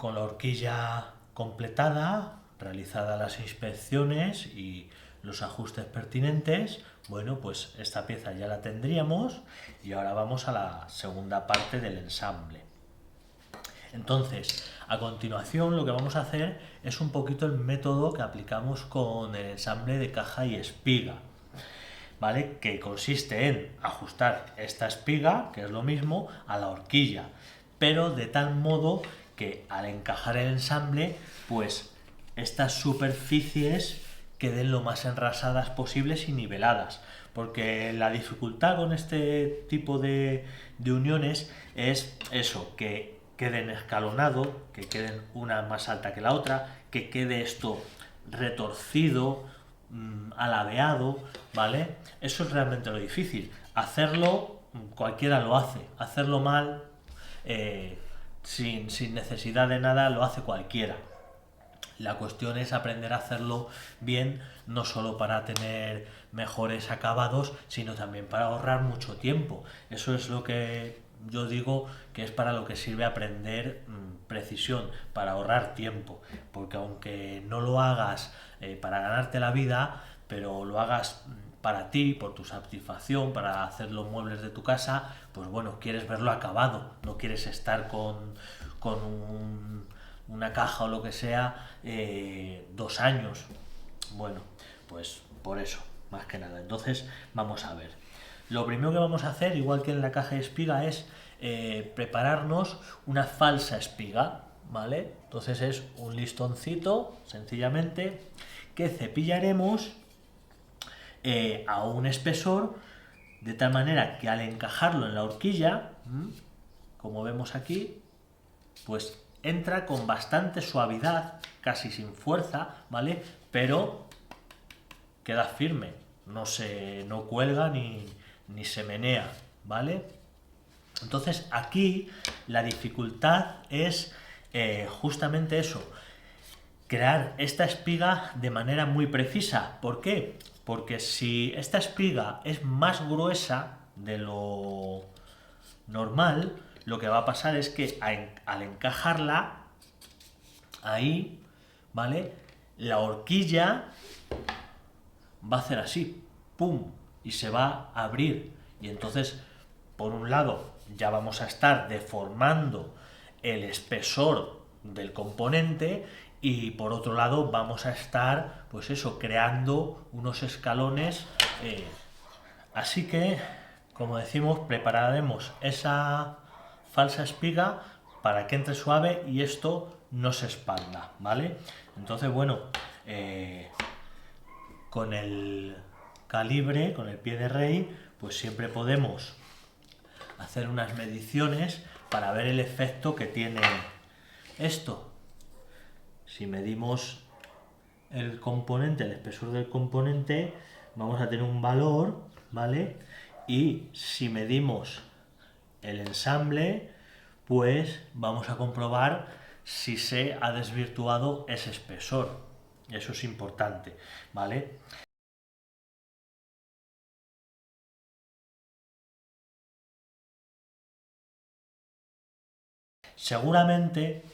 con la horquilla completada, realizadas las inspecciones y los ajustes pertinentes, bueno, pues esta pieza ya la tendríamos y ahora vamos a la segunda parte del ensamble. Entonces, a continuación lo que vamos a hacer es un poquito el método que aplicamos con el ensamble de caja y espiga, ¿vale? Que consiste en ajustar esta espiga, que es lo mismo, a la horquilla, pero de tal modo que al encajar el ensamble, pues estas superficies queden lo más enrasadas posibles y niveladas, porque la dificultad con este tipo de uniones es eso, que queden escalonado, que queden una más alta que la otra, que quede esto retorcido, alabeado, ¿vale? Eso es realmente lo difícil. Hacerlo, cualquiera lo hace. Hacerlo mal, sin necesidad de nada, lo hace cualquiera. La cuestión es aprender a hacerlo bien, no solo para tener mejores acabados, sino también para ahorrar mucho tiempo. Eso es lo que yo digo que es para lo que sirve aprender precisión, para ahorrar tiempo. Porque aunque no lo hagas para ganarte la vida, pero lo hagas para ti, por tu satisfacción, para hacer los muebles de tu casa, pues bueno, quieres verlo acabado, no quieres estar con una caja o lo que sea 2 años. Bueno, pues por eso, más que nada. Entonces, vamos a ver. Lo primero que vamos a hacer, igual que en la caja de espiga, es prepararnos una falsa espiga, ¿vale? Entonces es un listoncito, sencillamente, que cepillaremos a un espesor, de tal manera que al encajarlo en la horquilla, como vemos aquí, pues entra con bastante suavidad, casi sin fuerza, ¿vale? Pero queda firme, no cuelga ni se menea, ¿vale? Entonces aquí la dificultad es justamente eso, crear esta espiga de manera muy precisa. ¿Por qué? Porque si esta espiga es más gruesa de lo normal, lo que va a pasar es que al encajarla ahí, ¿vale? La horquilla va a hacer así, ¡pum! Y se va a abrir. Y entonces, por un lado, ya vamos a estar deformando el espesor del componente y por otro lado vamos a estar, pues eso, creando unos escalones. Así que, como decimos, prepararemos esa falsa espiga para que entre suave y esto no se expanda, ¿vale? Entonces, bueno, con el calibre, con el pie de rey, pues siempre podemos hacer unas mediciones para ver el efecto que tiene esto. Si medimos el componente, el espesor del componente, vamos a tener un valor, ¿vale? Y si medimos el ensamble, pues vamos a comprobar si se ha desvirtuado ese espesor. Eso es importante, ¿vale? Seguramente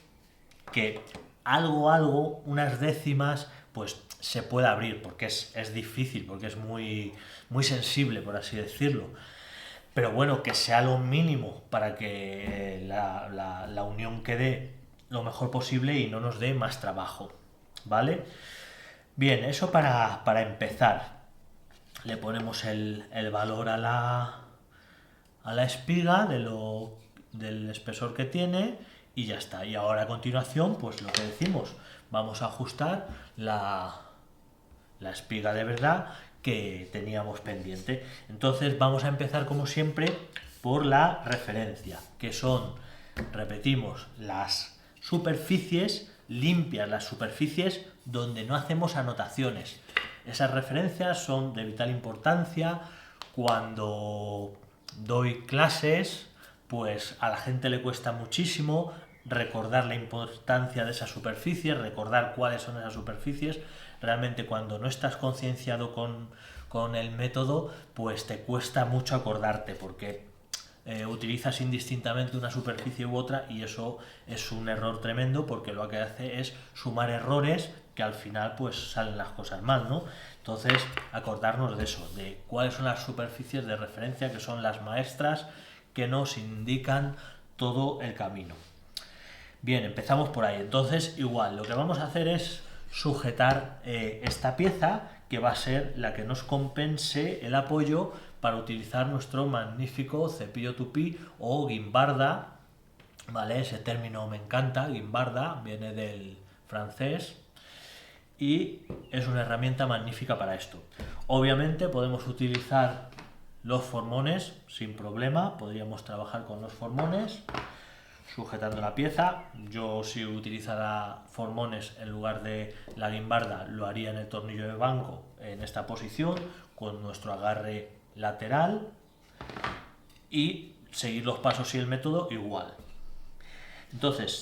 que algo, unas décimas, pues se puede abrir, porque es difícil, porque es muy sensible, por así decirlo. Pero bueno, que sea lo mínimo para que la unión quede lo mejor posible y no nos dé más trabajo, ¿vale? Bien, eso para empezar. Le ponemos el valor a la espiga del espesor que tiene y ya está. Y ahora a continuación, pues lo que decimos, vamos a ajustar la espiga de verdad que teníamos pendiente. Entonces vamos a empezar como siempre por la referencia, que son, repetimos, las superficies limpias, las superficies donde no hacemos anotaciones. Esas referencias son de vital importancia cuando doy clases, pues a la gente le cuesta muchísimo recordar la importancia de esas superficies, recordar cuáles son esas superficies. Realmente cuando no estás concienciado con el método, pues te cuesta mucho acordarte, porque utilizas indistintamente una superficie u otra y eso es un error tremendo porque lo que hace es sumar errores que al final pues salen las cosas mal, ¿no? Entonces acordarnos de eso, de cuáles son las superficies de referencia que son las maestras que nos indican todo el camino. Bien, empezamos por ahí. Entonces igual lo que vamos a hacer es sujetar esta pieza que va a ser la que nos compense el apoyo para utilizar nuestro magnífico cepillo tupí o guimbarda, ¿vale? Ese término me encanta, guimbarda, viene del francés y es una herramienta magnífica para esto. Obviamente podemos utilizar los formones sin problema, podríamos trabajar con los formones sujetando la pieza. Yo, si utilizara formones en lugar de la guimbarda, lo haría en el tornillo de banco en esta posición con nuestro agarre lateral y seguir los pasos y el método igual. Entonces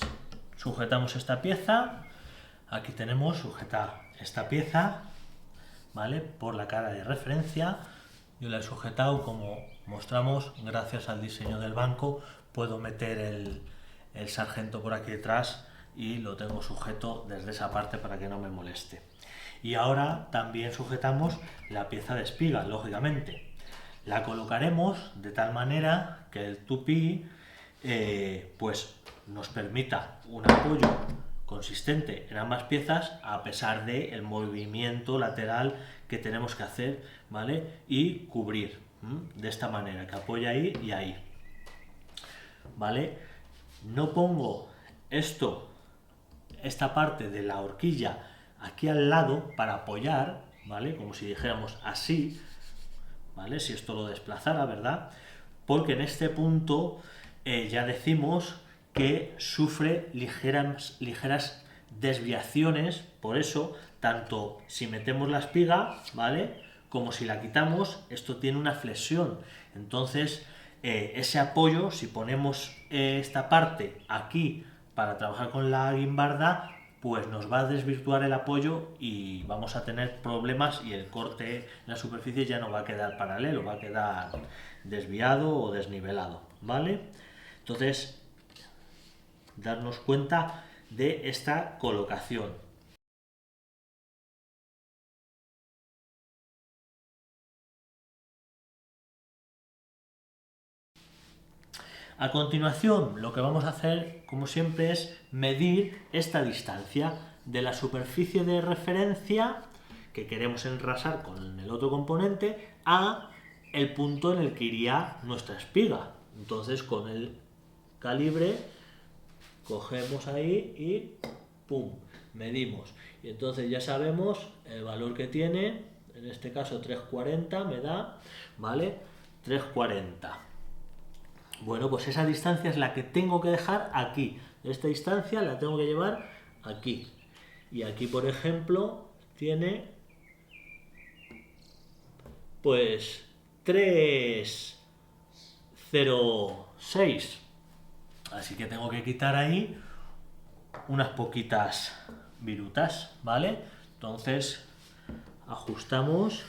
sujetamos esta pieza, aquí tenemos sujetada esta pieza, ¿vale? Por la cara de referencia. Yo la he sujetado como mostramos, gracias al diseño del banco puedo meter el sargento por aquí detrás y lo tengo sujeto desde esa parte para que no me moleste. Y ahora también sujetamos la pieza de espiga, lógicamente. La colocaremos de tal manera que el tupí pues nos permita un apoyo consistente en ambas piezas a pesar del movimiento lateral que tenemos que hacer, ¿vale? Y cubrir de esta manera, que apoya ahí y ahí, ¿vale? No pongo esta parte de la horquilla aquí al lado para apoyar, ¿vale? Como si dijéramos así, ¿vale? Si esto lo desplazara, ¿verdad? Porque en este punto ya decimos que sufre ligeras desviaciones, por eso, tanto si metemos la espiga, ¿vale? Como si la quitamos, esto tiene una flexión. Entonces, ese apoyo, si ponemos esta parte aquí para trabajar con la guimbarda, pues nos va a desvirtuar el apoyo y vamos a tener problemas y el corte en la superficie ya no va a quedar paralelo, va a quedar desviado o desnivelado, ¿vale? Entonces, darnos cuenta de esta colocación. A continuación, lo que vamos a hacer, como siempre, es medir esta distancia de la superficie de referencia que queremos enrasar con el otro componente a el punto en el que iría nuestra espiga. Entonces, con el calibre cogemos ahí y ¡pum! Medimos. Y entonces ya sabemos el valor que tiene, en este caso 3,40 me da, ¿vale? 3,40. Bueno, pues esa distancia es la que tengo que dejar aquí. Esta distancia la tengo que llevar aquí. Y aquí, por ejemplo, tiene pues 3,06. Así que tengo que quitar ahí unas poquitas virutas, ¿vale? Entonces ajustamos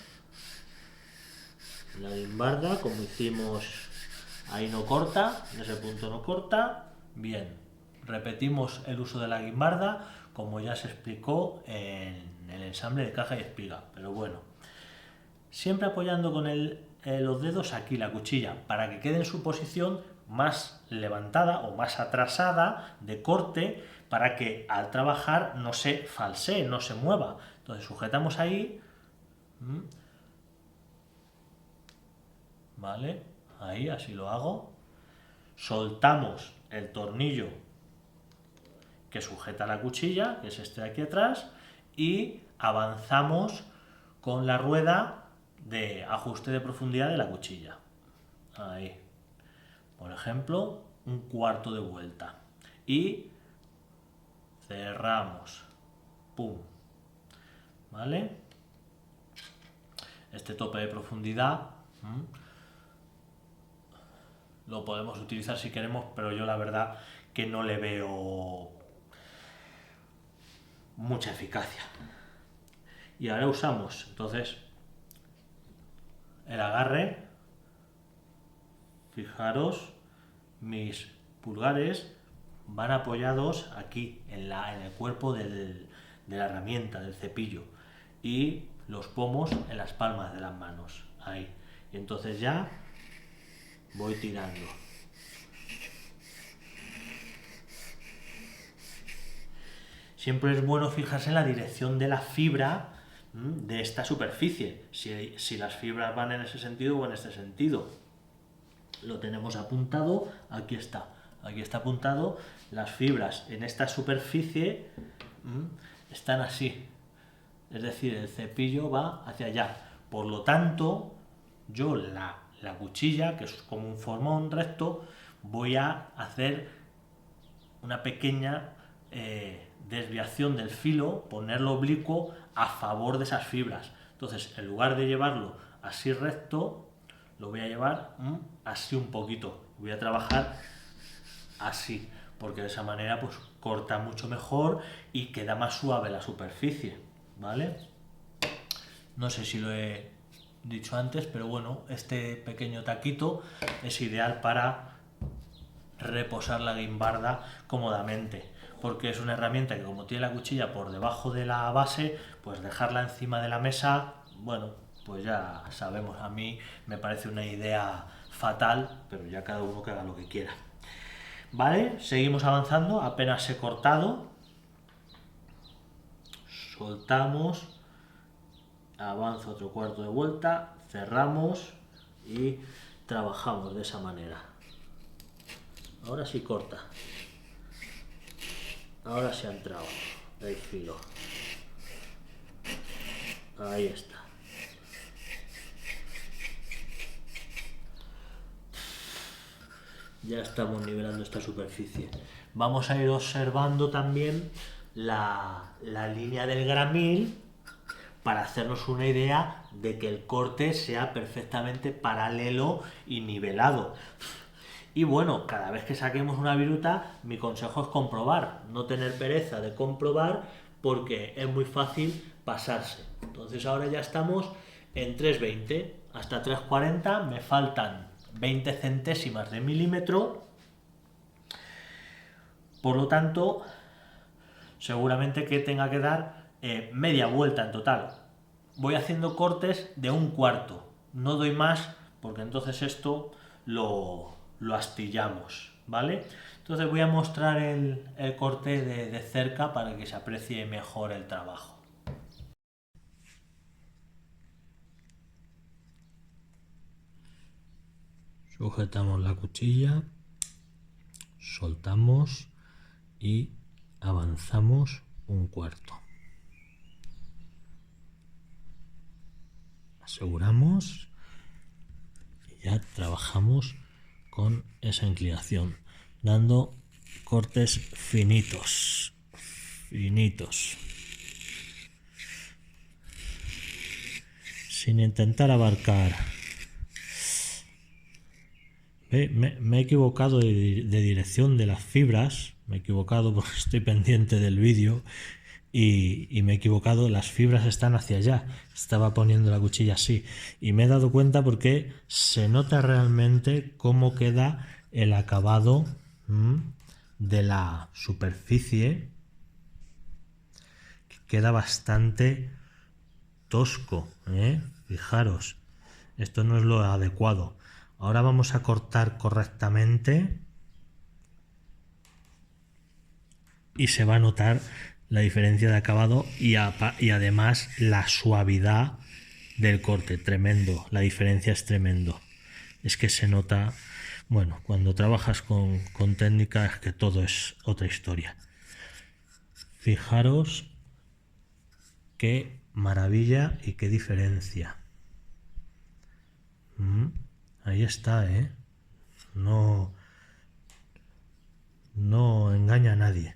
la guimbarda como hicimos. Ahí no corta, en ese punto no corta. Bien, repetimos el uso de la guimbarda como ya se explicó en el ensamble de caja y espiga, pero bueno, siempre apoyando con los dedos aquí la cuchilla para que quede en su posición más levantada o más atrasada de corte para que al trabajar no se falsee, no se mueva. Entonces sujetamos ahí, ¿vale? Ahí, así lo hago. Soltamos el tornillo que sujeta la cuchilla, que es este de aquí atrás, y avanzamos con la rueda de ajuste de profundidad de la cuchilla. Ahí. Por ejemplo, 1/4 de vuelta. Y cerramos. ¡Pum! ¿Vale? Este tope de profundidad lo podemos utilizar si queremos, pero yo la verdad que no le veo mucha eficacia. Y ahora usamos entonces el agarre, Fijaros, mis pulgares van apoyados aquí en el cuerpo de la herramienta, del cepillo, y los pomos en las palmas de las manos, ahí. Y entonces ya voy tirando. Siempre es bueno fijarse en la dirección de la fibra de esta superficie, si las fibras van en ese sentido o en este sentido. Lo tenemos apuntado, aquí está apuntado, las fibras en esta superficie están así, es decir, el cepillo va hacia allá. Por lo tanto, yo la cuchilla, que es como un formón recto, voy a hacer una pequeña desviación del filo, ponerlo oblicuo a favor de esas fibras. Entonces, en lugar de llevarlo así recto, lo voy a llevar así un poquito. Voy a trabajar así, porque de esa manera pues corta mucho mejor y queda más suave la superficie, ¿vale? No sé si lo he dicho antes, pero bueno, este pequeño taquito es ideal para reposar la guimbarda cómodamente, porque es una herramienta que, como tiene la cuchilla por debajo de la base, pues dejarla encima de la mesa, bueno, pues ya sabemos, a mí me parece una idea fatal, pero ya cada uno que haga lo que quiera. Vale, seguimos avanzando, apenas he cortado, soltamos, avanzo otro cuarto de vuelta, cerramos y trabajamos de esa manera. Ahora sí corta. Ahora se ha entrado el filo. Ahí está. Ya estamos nivelando esta superficie. Vamos a ir observando también la línea del gramil para hacernos una idea de que el corte sea perfectamente paralelo y nivelado. Y bueno, cada vez que saquemos una viruta, mi consejo es comprobar, no tener pereza de comprobar, porque es muy fácil pasarse. Entonces ahora ya estamos en 3,20, hasta 3,40 me faltan 20 centésimas de milímetro, por lo tanto seguramente que tenga que dar media vuelta en total. Voy haciendo cortes de 1/4, no doy más porque entonces esto lo astillamos, ¿vale? Entonces voy a mostrar el corte de cerca para que se aprecie mejor el trabajo. Sujetamos la cuchilla, soltamos y avanzamos 1/4. Aseguramos y ya trabajamos con esa inclinación, dando cortes finitos, sin intentar abarcar. Me he equivocado de dirección de las fibras, me he equivocado porque estoy pendiente del vídeo y me he equivocado, las fibras están hacia allá, estaba poniendo la cuchilla así y me he dado cuenta porque se nota realmente cómo queda el acabado de la superficie, que queda bastante tosco, fijaros, esto no es lo adecuado. Ahora vamos a cortar correctamente y se va a notar la diferencia de acabado y además la suavidad del corte, tremendo, la diferencia es tremendo. Es que se nota, bueno, cuando trabajas con técnica es que todo es otra historia. Fijaros qué maravilla y qué diferencia. Ahí está, no engaña a nadie.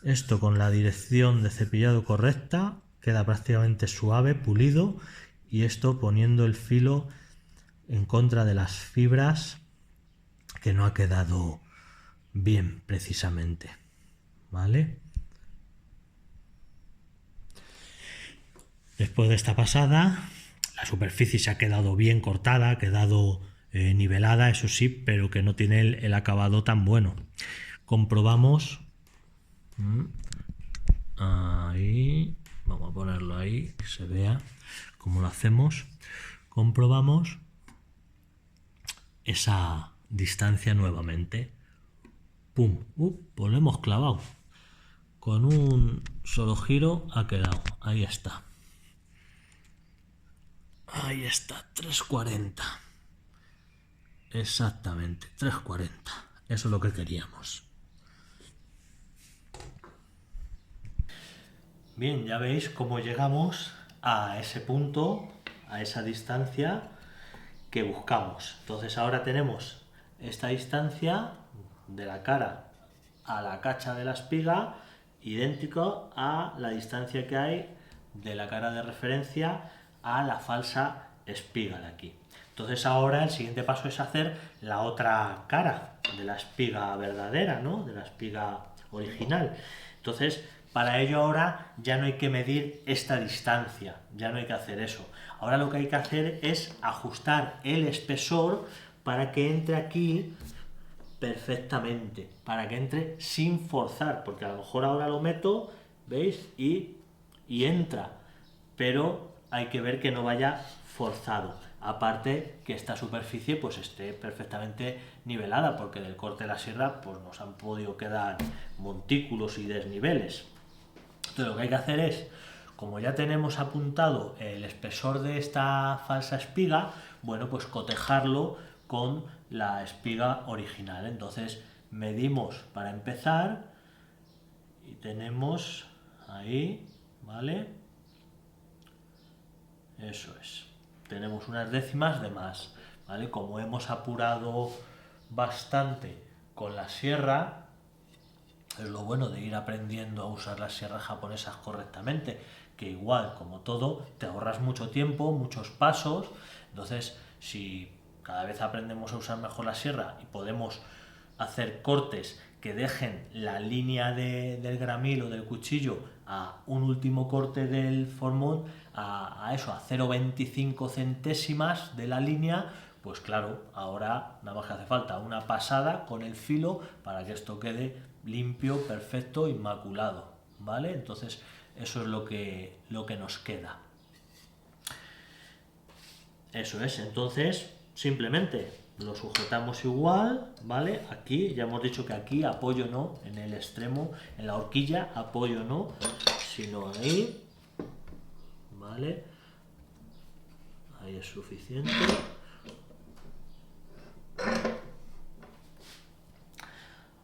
Esto con la dirección de cepillado correcta queda prácticamente suave, pulido, y esto poniendo el filo en contra de las fibras, que no ha quedado bien precisamente, ¿vale? Después de esta pasada, la superficie se ha quedado bien cortada, ha quedado nivelada, eso sí, pero que no tiene el acabado tan bueno. Comprobamos. Ahí, vamos a ponerlo ahí, que se vea cómo lo hacemos. Comprobamos esa distancia nuevamente. ¡Pum! Pues lo hemos clavado. Con un solo giro ha quedado. Ahí está. Ahí está, 340. Exactamente, 340. Eso es lo que queríamos. Bien, ya veis cómo llegamos a ese punto, a esa distancia que buscamos. Entonces ahora tenemos esta distancia de la cara a la cacha de la espiga, idéntico a la distancia que hay de la cara de referencia a la falsa espiga de aquí. Entonces ahora el siguiente paso es hacer la otra cara de la espiga verdadera, ¿no? De la espiga original. Entonces, para ello ahora ya no hay que medir esta distancia, ya no hay que hacer eso. Ahora lo que hay que hacer es ajustar el espesor para que entre aquí perfectamente, para que entre sin forzar, porque a lo mejor ahora lo meto, ¿veis? Y entra, pero hay que ver que no vaya forzado. Aparte que esta superficie pues esté perfectamente nivelada, porque del corte de la sierra pues nos han podido quedar montículos y desniveles. Entonces lo que hay que hacer es, como ya tenemos apuntado el espesor de esta falsa espiga, bueno, pues cotejarlo con la espiga original. Entonces medimos para empezar y tenemos ahí, ¿vale? Eso es. Tenemos unas décimas de más, ¿vale? Como hemos apurado bastante con la sierra, es lo bueno de ir aprendiendo a usar las sierras japonesas correctamente, que igual, como todo, te ahorras mucho tiempo, muchos pasos. Entonces, si cada vez aprendemos a usar mejor la sierra y podemos hacer cortes que dejen la línea del gramil o del cuchillo a un último corte del formón, a eso, a 0,25 centésimas de la línea, pues claro, ahora nada más que hace falta una pasada con el filo para que esto quede limpio, perfecto, inmaculado, ¿vale? Entonces eso es lo que nos queda. Eso es, entonces simplemente lo sujetamos igual, ¿vale? Aquí, ya hemos dicho que aquí apoyo no, en el extremo, en la horquilla, apoyo no, sino ahí, ¿vale? Ahí es suficiente.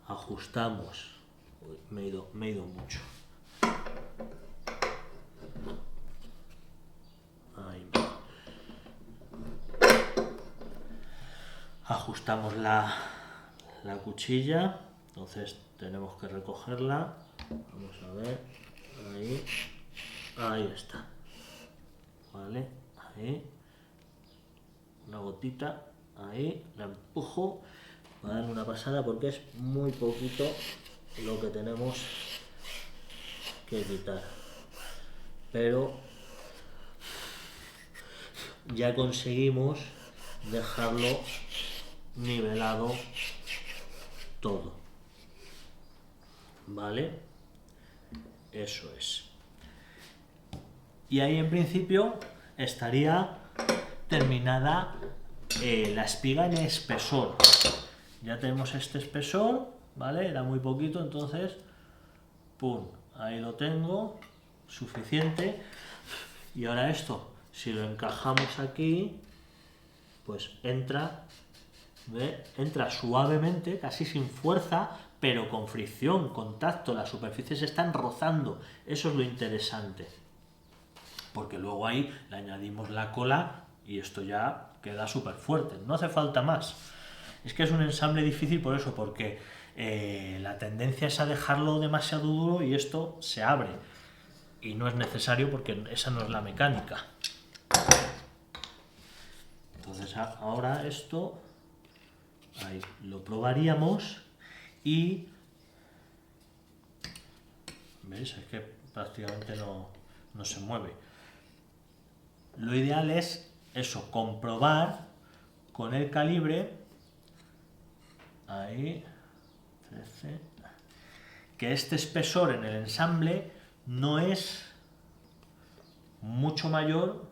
Ajustamos. Uy, me he ido mucho. Ahí. Ajustamos la cuchilla, entonces tenemos que recogerla. Vamos a ver, ahí está, vale, ahí, una gotita, ahí, la empujo para darle una pasada porque es muy poquito lo que tenemos que quitar, pero ya conseguimos dejarlo nivelado todo, ¿vale? Eso es. Y ahí en principio estaría terminada la espiga en espesor. Ya tenemos este espesor, ¿vale? Era muy poquito, entonces, pum, ahí lo tengo, suficiente. Y ahora esto, si lo encajamos aquí, pues entra, ¿ve? Entra suavemente, casi sin fuerza, pero con fricción, contacto, las superficies están rozando. Eso es lo interesante. Porque luego ahí le añadimos la cola y esto ya queda súper fuerte. No hace falta más. Es que es un ensamble difícil por eso, porque la tendencia es a dejarlo demasiado duro y esto se abre. Y no es necesario porque esa no es la mecánica. Entonces ahora esto, ahí lo probaríamos y... ¿Veis? Es que prácticamente no se mueve. Lo ideal es eso, comprobar con el calibre, ahí, 13, que este espesor en el ensamble no es mucho mayor,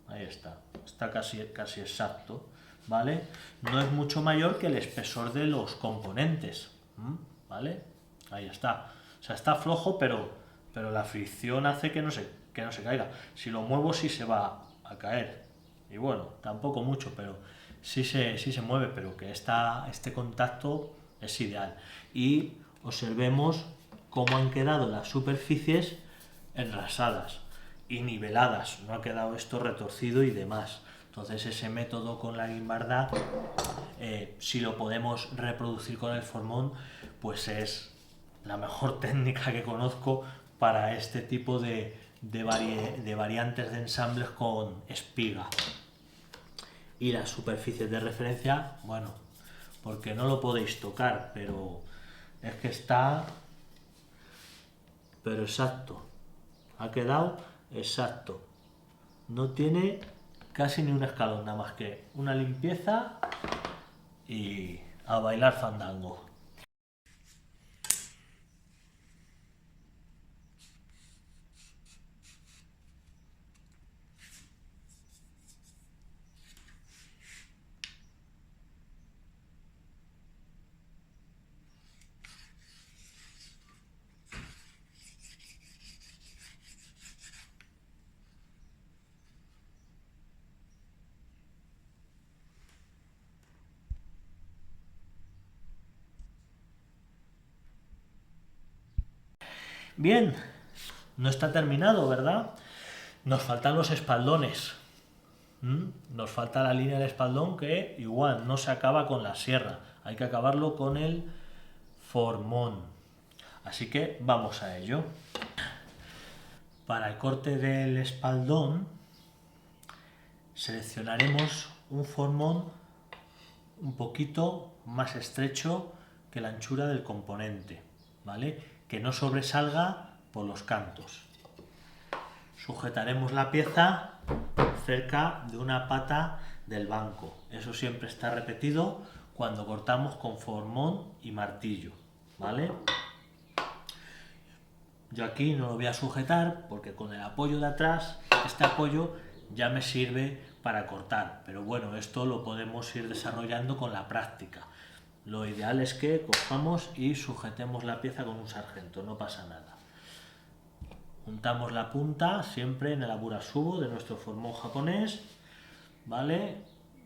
ahí está casi exacto, ¿vale? No es mucho mayor que el espesor de los componentes, ¿vale? Ahí está. O sea, está flojo, pero la fricción hace que no se caiga. Si lo muevo sí se va a caer. Y bueno, tampoco mucho, pero sí se mueve, pero que este contacto es ideal. Y observemos cómo han quedado las superficies enrasadas y niveladas, no ha quedado esto retorcido y demás. Entonces ese método con la guimbarda, si lo podemos reproducir con el formón, pues es la mejor técnica que conozco para este tipo de variantes de ensambles con espiga. Y las superficies de referencia, bueno, porque no lo podéis tocar, pero es que está, pero exacto, ha quedado exacto, no tiene casi ni un escalón, nada más que una limpieza y a bailar fandango. Bien, no está terminado, ¿verdad? Nos faltan los espaldones. Nos falta la línea del espaldón que igual no se acaba con la sierra, hay que acabarlo con el formón. Así que vamos a ello. Para el corte del espaldón seleccionaremos un formón un poquito más estrecho que la anchura del componente, ¿vale? Que no sobresalga por los cantos. Sujetaremos la pieza cerca de una pata del banco. Eso siempre está repetido cuando cortamos con formón y martillo, ¿vale? Yo aquí no lo voy a sujetar porque con el apoyo de atrás, este apoyo ya me sirve para cortar. Pero bueno, esto lo podemos ir desarrollando con la práctica. Lo ideal es que cojamos y sujetemos la pieza con un sargento, no pasa nada. Juntamos la punta siempre en el aburasubo de nuestro formón japonés, ¿vale?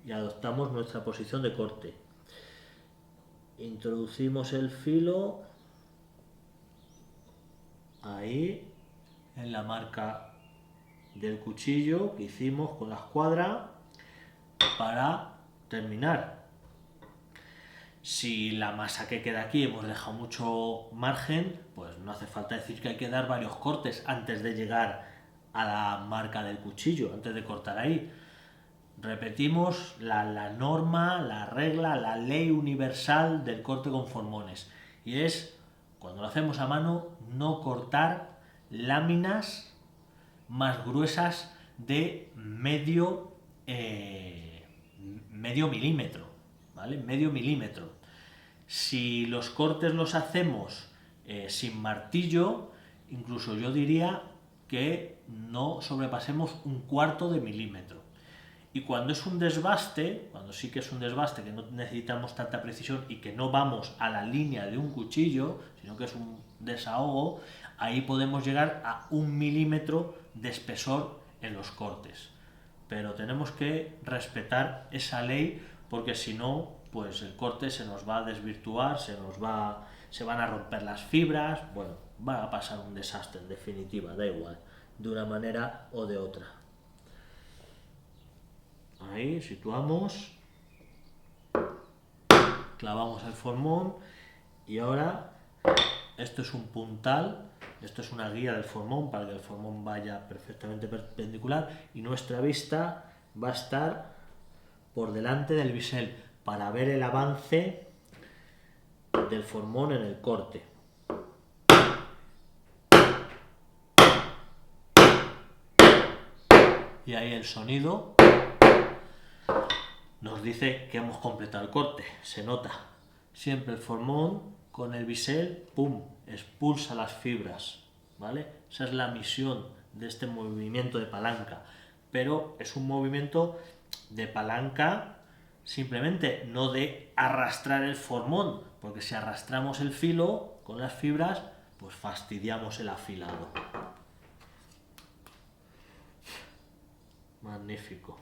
Y adoptamos nuestra posición de corte. Introducimos el filo ahí en la marca del cuchillo que hicimos con la escuadra para terminar. Si la masa que queda aquí hemos dejado mucho margen, pues no hace falta decir que hay que dar varios cortes antes de llegar a la marca del cuchillo, antes de cortar ahí. Repetimos la norma, la regla, la ley universal del corte con formones. Y es, cuando lo hacemos a mano, no cortar láminas más gruesas de medio milímetro, ¿vale? Medio milímetro. Si los cortes los hacemos sin martillo, incluso yo diría que no sobrepasemos un cuarto de milímetro. Y cuando es un desbaste, cuando sí que es un desbaste, que no necesitamos tanta precisión y que no vamos a la línea de un cuchillo, sino que es un desahogo, ahí podemos llegar a 1 milímetro de espesor en los cortes. Pero tenemos que respetar esa ley porque si no, pues el corte se nos va a desvirtuar, se van a romper las fibras, bueno, va a pasar un desastre en definitiva, da igual, de una manera o de otra. Ahí situamos, clavamos el formón y ahora esto es un puntal, esto es una guía del formón para que el formón vaya perfectamente perpendicular y nuestra vista va a estar por delante del bisel para ver el avance del formón en el corte. Y ahí el sonido nos dice que hemos completado el corte. Se nota. Siempre el formón con el bisel, ¡pum!, expulsa las fibras, ¿vale? Esa es la misión de este movimiento de palanca. Pero es un movimiento de palanca simplemente, no de arrastrar el formón, porque si arrastramos el filo con las fibras, pues fastidiamos el afilado. Magnífico.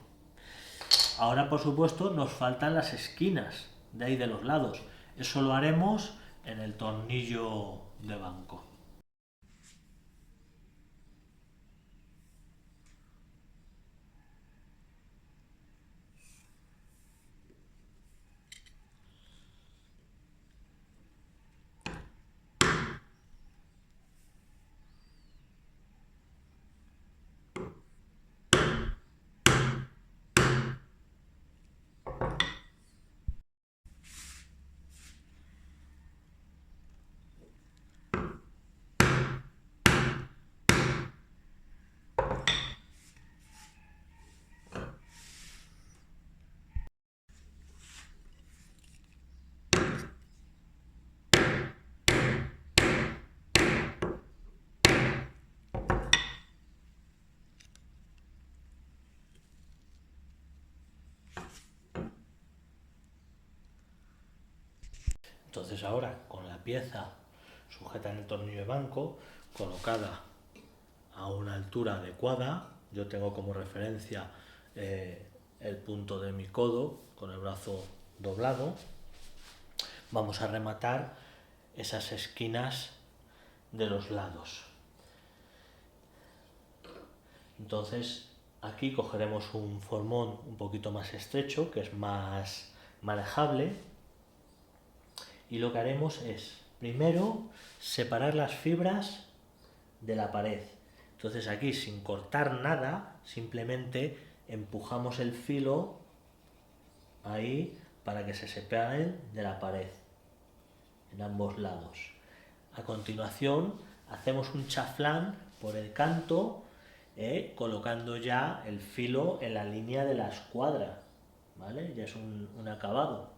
Ahora, por supuesto, nos faltan las esquinas de ahí de los lados. Eso lo haremos en el tornillo de banco. Entonces ahora, con la pieza sujeta en el tornillo de banco, colocada a una altura adecuada, yo tengo como referencia el punto de mi codo con el brazo doblado, vamos a rematar esas esquinas de los lados. Entonces aquí cogeremos un formón un poquito más estrecho, que es más manejable, y lo que haremos es, primero, separar las fibras de la pared. Entonces aquí, sin cortar nada, simplemente empujamos el filo ahí para que se separen de la pared, en ambos lados. A continuación, hacemos un chaflán por el canto, colocando ya el filo en la línea de la escuadra, ¿vale? Ya es un acabado.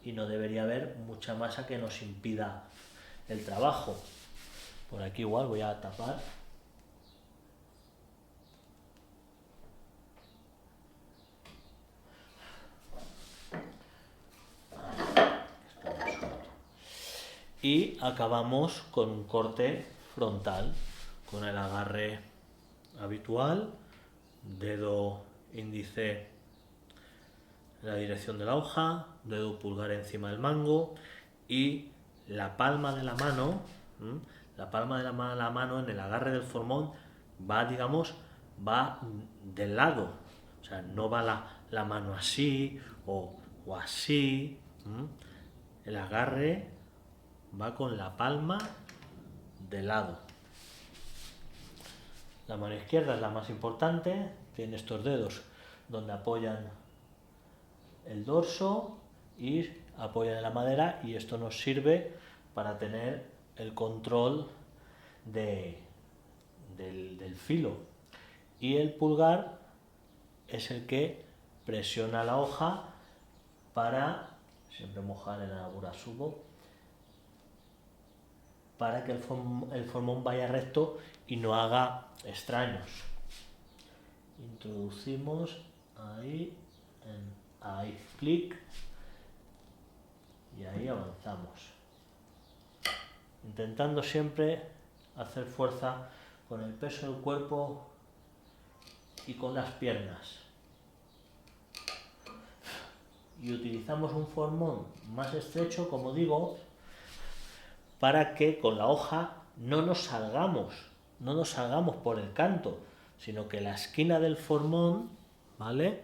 Y no debería haber mucha masa que nos impida el trabajo. Por aquí igual voy a tapar. Y acabamos con un corte frontal, con el agarre habitual, dedo índice en la dirección de la hoja, dedo pulgar encima del mango y la palma de la mano, la mano en el agarre del formón va, digamos, va del lado, o sea, no va la mano así o así, el agarre va con la palma de lado. La mano izquierda es la más importante, tiene estos dedos donde apoyan el dorso y apoyan en la madera, y esto nos sirve para tener el control del filo. Y el pulgar es el que presiona la hoja para, siempre mojar en el aburasubo, para que el formón vaya recto y no haga extraños. Introducimos ahí, ahí, clic, y ahí avanzamos. Intentando siempre hacer fuerza con el peso del cuerpo y con las piernas. Y utilizamos un formón más estrecho, como digo, para que con la hoja no nos salgamos por el canto, sino que la esquina del formón, ¿vale?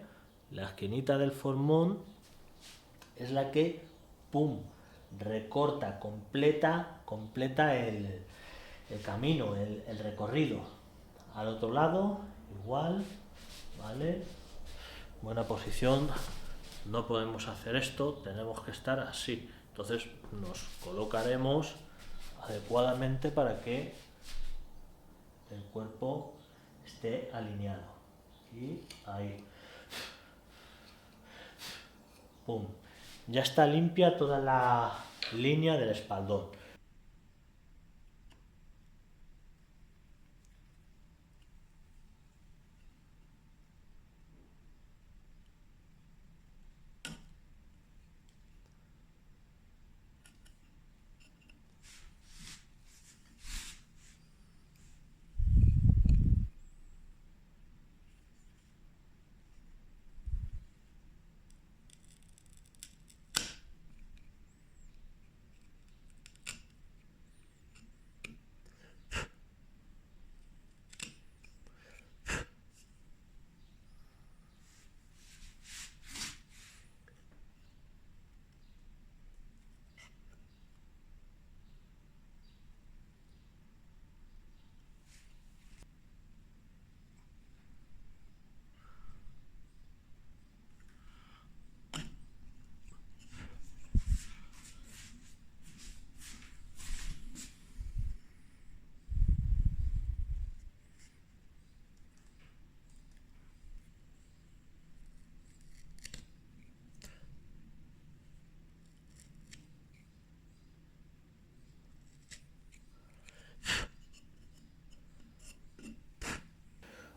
La esquinita del formón es la que, ¡pum!, recorta, completa el camino, el recorrido. Al otro lado, igual, ¿vale? Buena posición, no podemos hacer esto, tenemos que estar así. Entonces nos colocaremos adecuadamente para que el cuerpo esté alineado. Y ahí. Pum. Ya está limpia toda la línea del espaldón.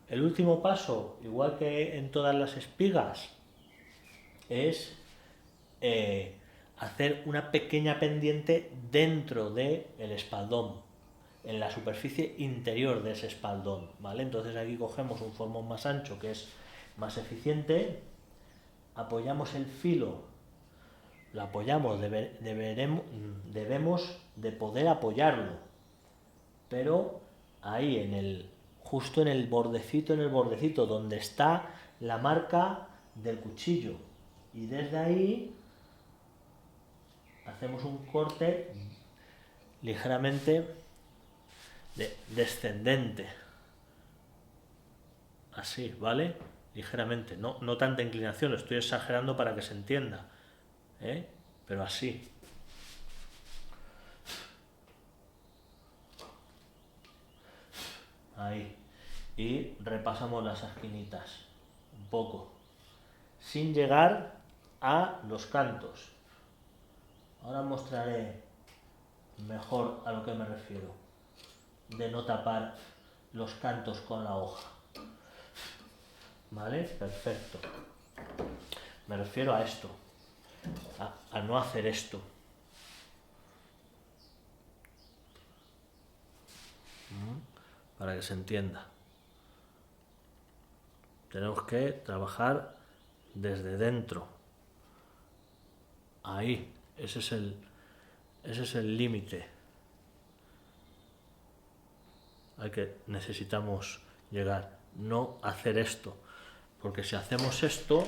El último paso, igual que en todas las espigas, es hacer una pequeña pendiente dentro del espaldón, en la superficie interior de ese espaldón, ¿vale? Entonces aquí cogemos un formón más ancho que es más eficiente, apoyamos el filo, lo apoyamos, debemos de poder apoyarlo, pero ahí justo en el bordecito donde está la marca del cuchillo, y desde ahí hacemos un corte ligeramente descendente, así, ¿vale? Ligeramente, no tanta inclinación, lo estoy exagerando para que se entienda, pero así. Ahí. Y repasamos las esquinitas un poco, sin llegar a los cantos. Ahora mostraré mejor a lo que me refiero, de no tapar los cantos con la hoja. ¿Vale? Perfecto. Me refiero a esto, a no hacer esto. Para que se entienda. Tenemos que trabajar desde dentro. Ahí, ese es el límite al que necesitamos llegar. No hacer esto, porque si hacemos esto,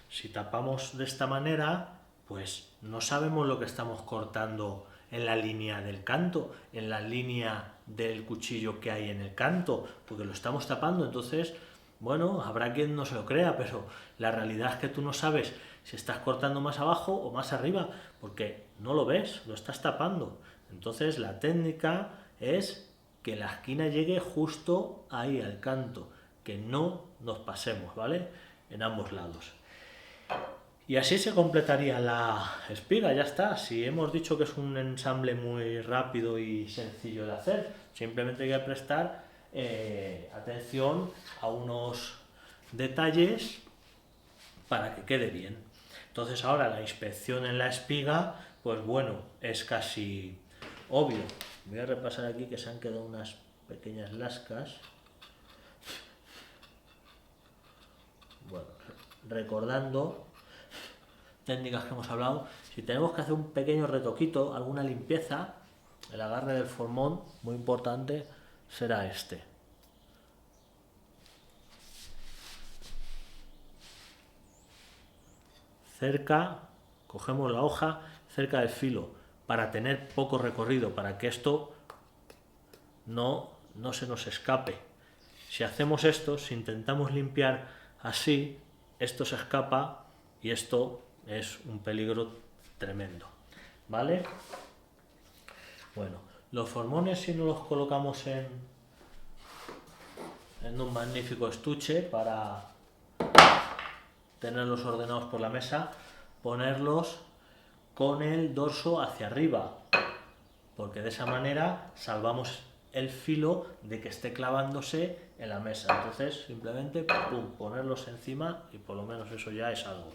si tapamos de esta manera, pues no sabemos lo que estamos cortando en la línea del canto, en la línea del cuchillo que hay en el canto, porque lo estamos tapando. Entonces, bueno, habrá quien no se lo crea, pero la realidad es que tú no sabes si estás cortando más abajo o más arriba, porque no lo ves, lo estás tapando. Entonces la técnica es que la esquina llegue justo ahí al canto, que no nos pasemos, ¿vale? En ambos lados. Y así se completaría la espiga, ya está. Si hemos dicho que es un ensamble muy rápido y sencillo de hacer, simplemente hay que prestar atención a unos detalles para que quede bien. Entonces ahora la inspección en la espiga, pues bueno, es casi obvio. Voy a repasar aquí que se han quedado unas pequeñas lascas. Bueno, recordando técnicas que hemos hablado, si tenemos que hacer un pequeño retoquito, alguna limpieza, el agarre del formón, muy importante, será este. Cerca, cogemos la hoja cerca del filo, para tener poco recorrido, para que esto no se nos escape. Si hacemos esto, si intentamos limpiar así, esto se escapa y esto es un peligro tremendo, ¿vale? Bueno, los formones, si no los colocamos en un magnífico estuche para tenerlos ordenados por la mesa, ponerlos con el dorso hacia arriba, porque de esa manera salvamos el filo de que esté clavándose en la mesa. Entonces simplemente pum, ponerlos encima y por lo menos eso ya es algo.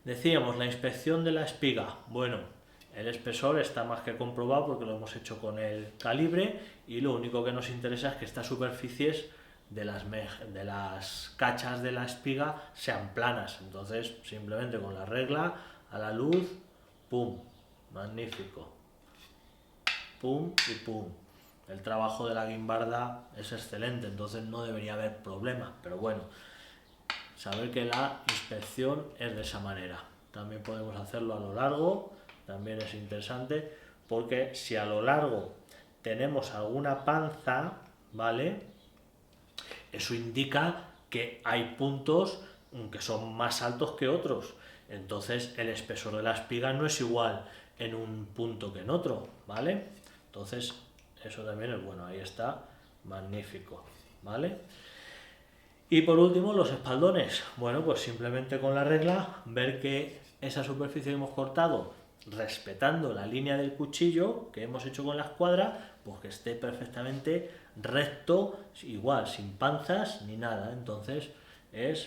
Decíamos, la inspección de la espiga. Bueno, el espesor está más que comprobado porque lo hemos hecho con el calibre y lo único que nos interesa es que estas superficies de las cachas de la espiga sean planas. Entonces simplemente con la regla a la luz, pum, magnífico, pum y pum. El trabajo de la guimbarda es excelente, entonces no debería haber problema, pero bueno, saber que la inspección es de esa manera. También podemos hacerlo a lo largo, también es interesante, porque si a lo largo tenemos alguna panza, ¿vale? Eso indica que hay puntos que son más altos que otros. Entonces el espesor de la espiga no es igual en un punto que en otro, ¿vale? Entonces eso también es bueno, ahí está, magnífico, ¿vale? Y por último, los espaldones. Bueno, pues simplemente con la regla, ver que esa superficie que hemos cortado, respetando la línea del cuchillo que hemos hecho con la escuadra, pues que esté perfectamente recto, igual, sin panzas ni nada. Entonces es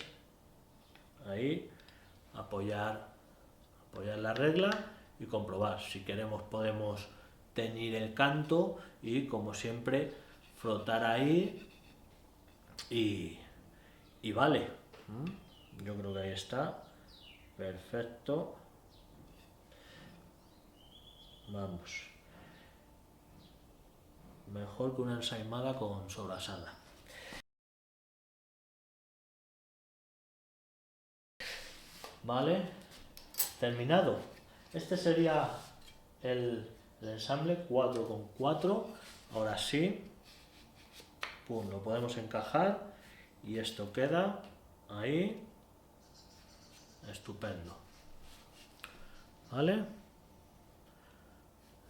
ahí apoyar la regla y comprobar. Si queremos podemos teñir el canto y, como siempre, frotar ahí y vale. Yo creo que ahí está perfecto. Vamos, mejor que una ensaimada con sobrasada. Vale, terminado. Este sería el ensamble 4x4. Ahora sí, pum, lo podemos encajar y esto queda ahí estupendo. ¿Vale?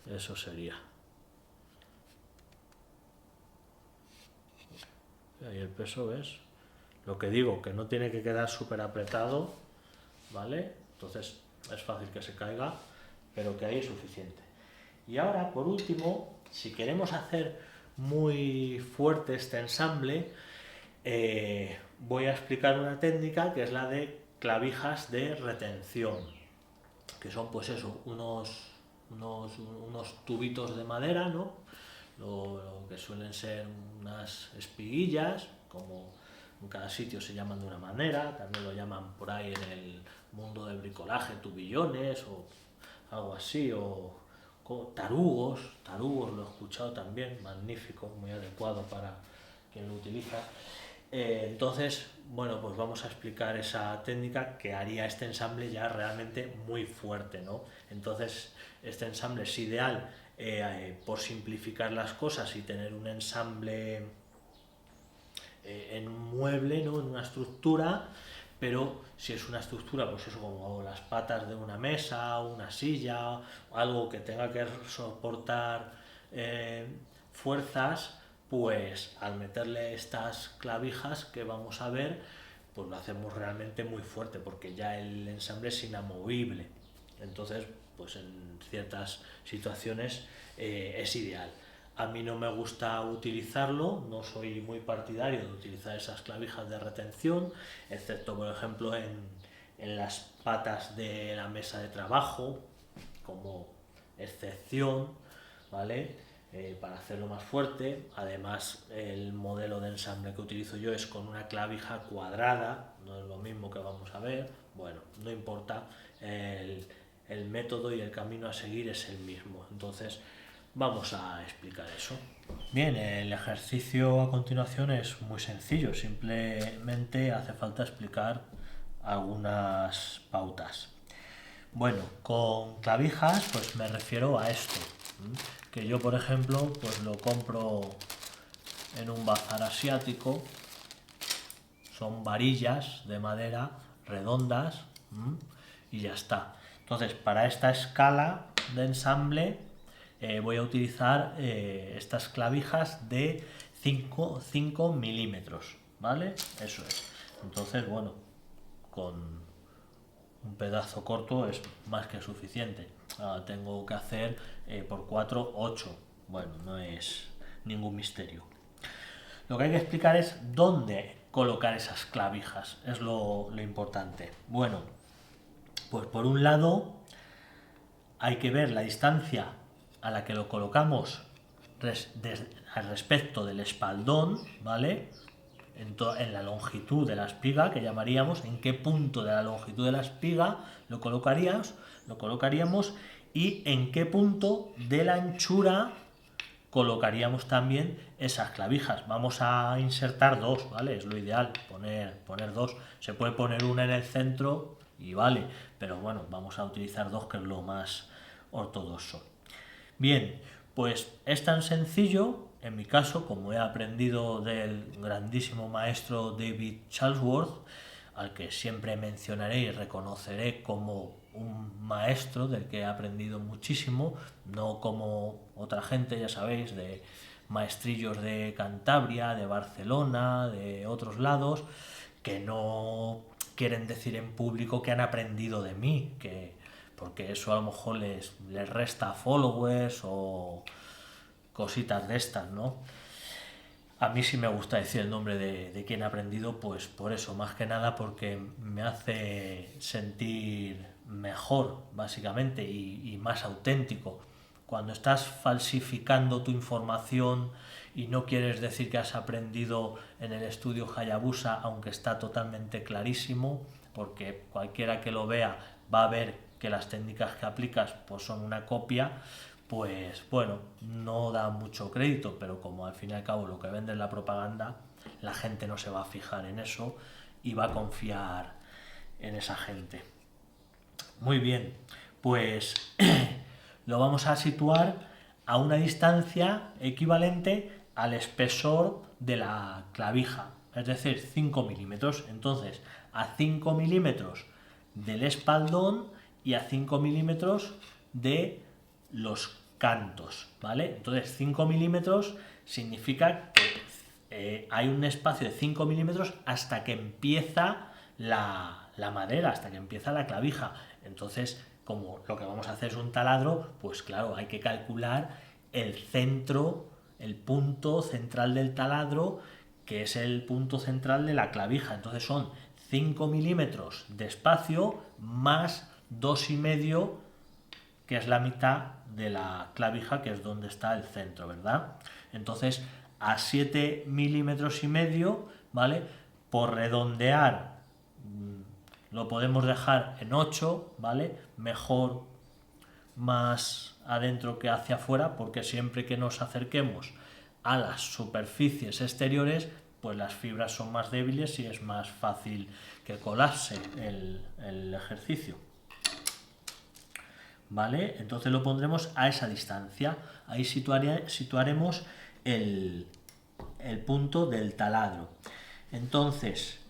Eso sería. Ahí el peso es lo que digo, que no tiene que quedar súper apretado, ¿vale? Entonces es fácil que se caiga, pero que ahí es suficiente. Y ahora, por último, si queremos hacer muy fuerte este ensamble, voy a explicar una técnica que es la de clavijas de retención, que son pues eso, unos tubitos de madera, ¿no? Lo que suelen ser unas espiguillas, como en cada sitio se llaman de una manera, también lo llaman por ahí en el mundo del bricolaje tubillones o algo así, o tarugos lo he escuchado también, magnífico, muy adecuado para quien lo utiliza. Entonces, bueno, pues vamos a explicar esa técnica que haría este ensamble ya realmente muy fuerte, ¿no? Entonces, este ensamble es ideal por simplificar las cosas y tener un ensamble en un mueble, ¿no? En una estructura, pero si es una estructura, pues eso, como las patas de una mesa, una silla, algo que tenga que soportar fuerzas, pues al meterle estas clavijas que vamos a ver, pues lo hacemos realmente muy fuerte, porque ya el ensamble es inamovible. Entonces, pues en ciertas situaciones es ideal. A mí no me gusta utilizarlo, no soy muy partidario de utilizar esas clavijas de retención, excepto por ejemplo en las patas de la mesa de trabajo, como excepción, ¿vale? Para hacerlo más fuerte. Además, el modelo de ensamble que utilizo yo es con una clavija cuadrada, no es lo mismo que vamos a ver. Bueno, no importa, el método y el camino a seguir es el mismo. Entonces, vamos a explicar eso. Bien, el ejercicio a continuación es muy sencillo, simplemente hace falta explicar algunas pautas. Bueno, con clavijas pues me refiero a esto, que yo por ejemplo pues lo compro en un bazar asiático, son varillas de madera redondas y ya está. Entonces, para esta escala de ensamble voy a utilizar estas clavijas de 5 milímetros, ¿vale? Eso es. Entonces, bueno, con un pedazo corto es más que suficiente. Tengo que hacer por 4, 8. Bueno, no es ningún misterio. Lo que hay que explicar es dónde colocar esas clavijas, es lo importante. Bueno, pues por un lado hay que ver la distancia a la que lo colocamos al respecto del espaldón, ¿vale? En la longitud de la espiga, que llamaríamos, en qué punto de la longitud de la espiga lo colocaríamos y en qué punto de la anchura colocaríamos también esas clavijas. Vamos a insertar dos, ¿vale? Es lo ideal, poner dos. Se puede poner una en el centro y vale, pero bueno, vamos a utilizar dos, que es lo más ortodoxo. Bien, pues es tan sencillo, en mi caso, como he aprendido del grandísimo maestro David Charlesworth, al que siempre mencionaré y reconoceré como un maestro del que he aprendido muchísimo, no como otra gente, ya sabéis, de maestrillos de Cantabria, de Barcelona, de otros lados, que no quieren decir en público que han aprendido de mí, porque eso a lo mejor les resta followers o cositas de estas, ¿no? A mí sí me gusta decir el nombre de quien ha aprendido, pues por eso, más que nada porque me hace sentir mejor, básicamente, y más auténtico. Cuando estás falsificando tu información y no quieres decir que has aprendido en el estudio Hayabusa, aunque está totalmente clarísimo, porque cualquiera que lo vea va a ver que las técnicas que aplicas pues son una copia, pues bueno, no da mucho crédito, pero como al fin y al cabo lo que vende es la propaganda, la gente no se va a fijar en eso y va a confiar en esa gente. Muy bien, pues lo vamos a situar a una distancia equivalente al espesor de la clavija, es decir, 5 milímetros. Entonces, a 5 milímetros del espaldón y a 5 milímetros de los cantos, ¿vale? Entonces 5 milímetros significa que hay un espacio de 5 milímetros hasta que empieza la madera, hasta que empieza la clavija. Entonces, como lo que vamos a hacer es un taladro, pues claro, hay que calcular el centro, el punto central del taladro, que es el punto central de la clavija. Entonces son 5 milímetros de espacio más 2,5, que es la mitad de la clavija, que es donde está el centro, ¿verdad? Entonces, a 7,5 milímetros, ¿vale? Por redondear, lo podemos dejar en 8, ¿vale? Mejor más adentro que hacia afuera, porque siempre que nos acerquemos a las superficies exteriores, pues las fibras son más débiles y es más fácil que colapse el ejercicio. ¿Vale? Entonces lo pondremos a esa distancia. Ahí situaremos el punto del taladro. Entonces,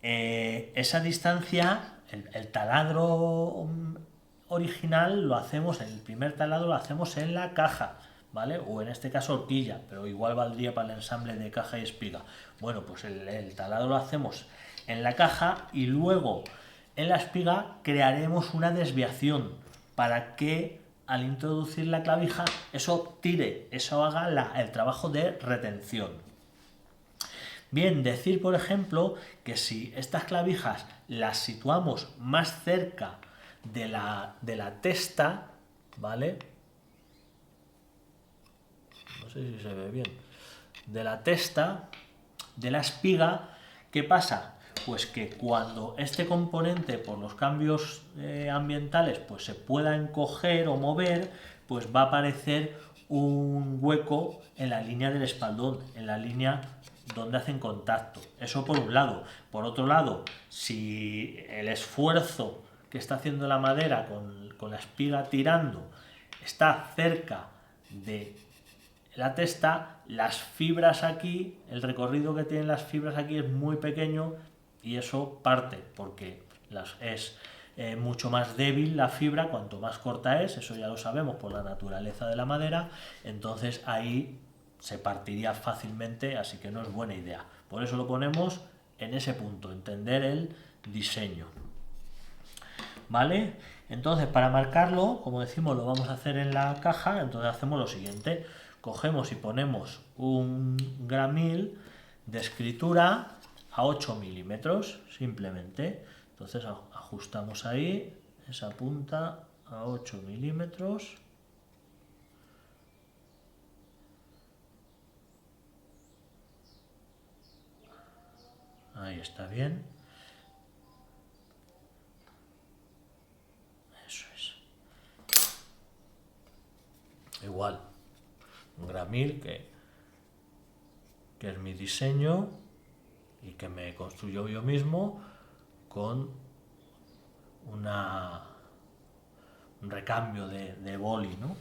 esa distancia, el taladro original lo hacemos, el primer taladro lo hacemos en la caja, ¿vale? O en este caso horquilla, pero igual valdría para el ensamble de caja y espiga. Bueno, pues el taladro lo hacemos en la caja y luego en la espiga crearemos una desviación para que al introducir la clavija eso haga el trabajo de retención. Bien, decir por ejemplo que si estas clavijas las situamos más cerca de la testa, ¿vale? No sé si se ve bien. De la testa, de la espiga, ¿qué pasa? Pues que cuando este componente por los cambios ambientales pues se pueda encoger o mover, pues va a aparecer un hueco en la línea del espaldón, en la línea donde hacen contacto. Eso por un lado. Por otro lado, si el esfuerzo que está haciendo la madera con la espiga tirando está cerca de la testa, las fibras aquí, el recorrido que tienen las fibras aquí es muy pequeño y eso parte porque es mucho más débil la fibra cuanto más corta es, eso ya lo sabemos por la naturaleza de la madera, entonces ahí se partiría fácilmente, así que no es buena idea. Por eso lo ponemos en ese punto, entender el diseño. ¿Vale? Entonces, para marcarlo, como decimos, lo vamos a hacer en la caja. Entonces hacemos lo siguiente: cogemos y ponemos un gramil de escritura a 8 milímetros, simplemente. Entonces ajustamos ahí esa punta a 8 milímetros. Ahí está bien. Eso es. Igual, un gramil que es mi diseño y que me construyo yo mismo con un recambio de boli, ¿no?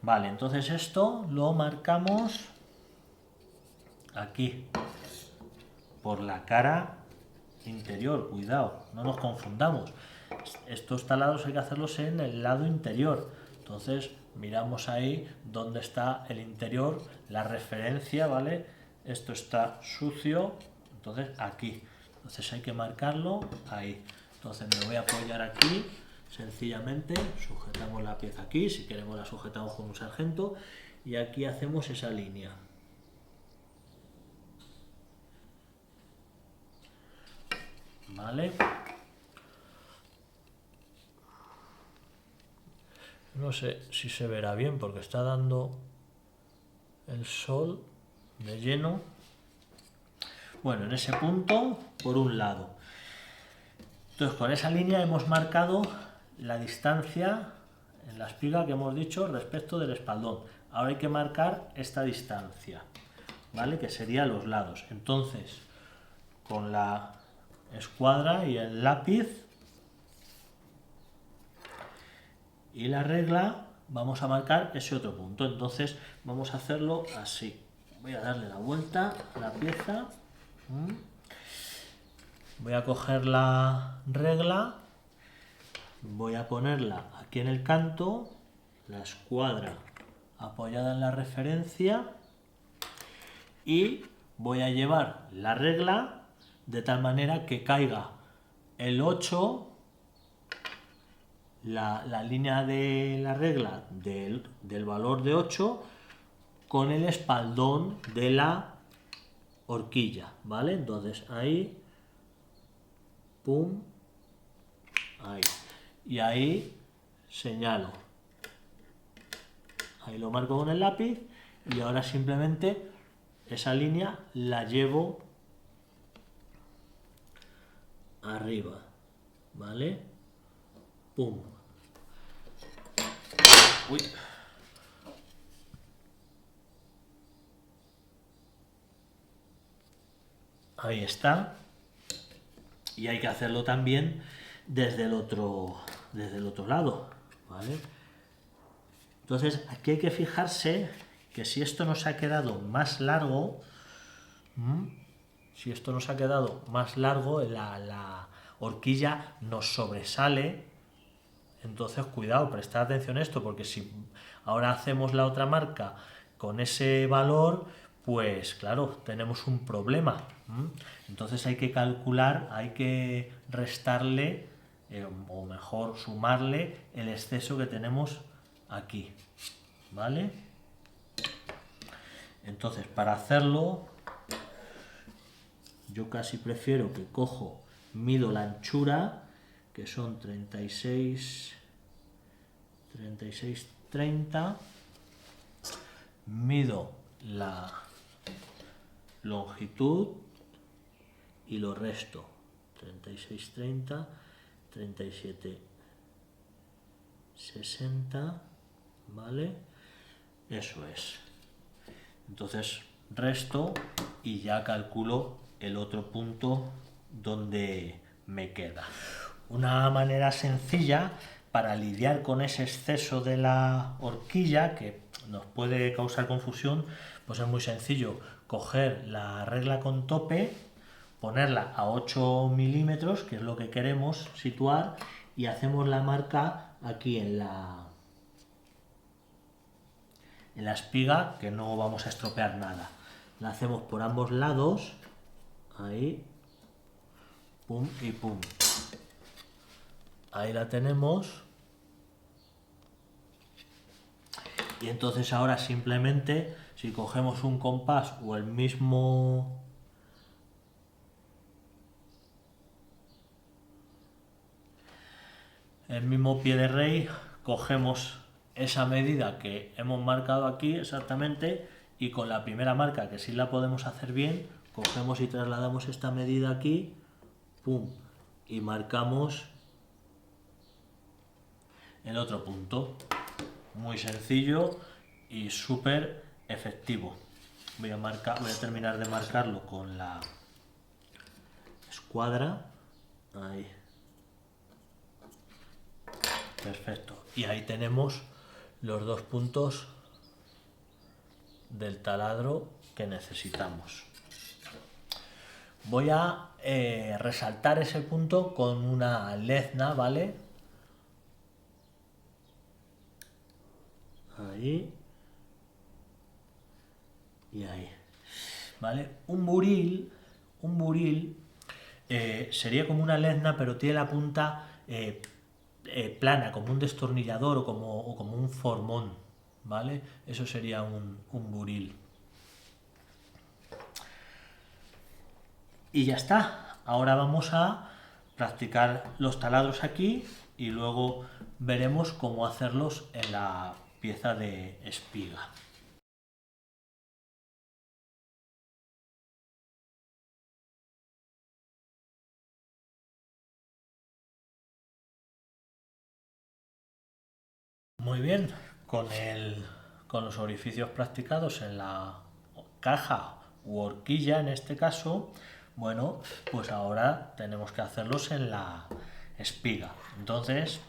Vale, entonces esto lo marcamos aquí, por la cara interior. Cuidado, no nos confundamos. Estos talados hay que hacerlos en el lado interior. Entonces miramos ahí dónde está el interior, la referencia, ¿vale? Esto está sucio, entonces aquí. Entonces hay que marcarlo ahí. Entonces me voy a apoyar aquí, sencillamente sujetamos la pieza aquí, si queremos la sujetamos con un sargento, y aquí hacemos esa línea. ¿Vale? No sé si se verá bien porque está dando el sol de lleno. Bueno, en ese punto, por un lado. Entonces, con esa línea hemos marcado la distancia en la espiga que hemos dicho respecto del espaldón. Ahora hay que marcar esta distancia, ¿vale? Que sería los lados. Entonces, con la escuadra y el lápiz y la regla vamos a marcar ese otro punto. Entonces vamos a hacerlo así. Voy a darle la vuelta a la pieza. Voy a coger la regla, voy a ponerla aquí en el canto, la escuadra apoyada en la referencia, y voy a llevar la regla de tal manera que caiga el 8, la línea de la regla del valor de 8 con el espaldón de la horquilla, ¿vale? Entonces ahí, pum, ahí, y ahí señalo, ahí lo marco con el lápiz, y ahora simplemente esa línea la llevo arriba, ¿vale? Pum. Uy. Ahí está. Y hay que hacerlo también desde el otro lado, ¿vale? Entonces aquí hay que fijarse que si esto nos ha quedado más largo, la horquilla nos sobresale. Entonces cuidado, prestad atención a esto, porque si ahora hacemos la otra marca con ese valor, pues claro, tenemos un problema. Entonces hay que calcular, hay que restarle, o mejor sumarle el exceso que tenemos aquí, ¿vale? Entonces, para hacerlo, yo casi prefiero que mido la anchura, que son 36-30, mido la longitud y lo resto, 36-30, 37-60, ¿vale? Eso es. Entonces resto y ya calculo el otro punto donde me queda. Una manera sencilla para lidiar con ese exceso de la horquilla que nos puede causar confusión, pues es muy sencillo: coger la regla con tope, ponerla a 8 milímetros, que es lo que queremos situar, y hacemos la marca aquí en la espiga, que no vamos a estropear nada. La hacemos por ambos lados, ahí, pum y pum. Ahí la tenemos. Y entonces ahora simplemente, si cogemos un compás o el mismo pie de rey, cogemos esa medida que hemos marcado aquí exactamente y con la primera marca, que sí la podemos hacer bien, cogemos y trasladamos esta medida aquí, pum, y marcamos el otro punto. Muy sencillo y súper efectivo. Voy a terminar de marcarlo con la escuadra. Ahí. Perfecto. Y ahí tenemos los dos puntos del taladro que necesitamos. Voy a resaltar ese punto con una lezna, ¿vale? Ahí. Y ahí. ¿Vale? Un buril sería como una lezna, pero tiene la punta plana, como un destornillador o como un formón, ¿vale? Eso sería un buril. Y ya está. Ahora vamos a practicar los taladros aquí y luego veremos cómo hacerlos en la pieza de espiga. Muy bien, con los orificios practicados en la caja u horquilla en este caso, bueno, pues ahora tenemos que hacerlos en la espiga. Entonces,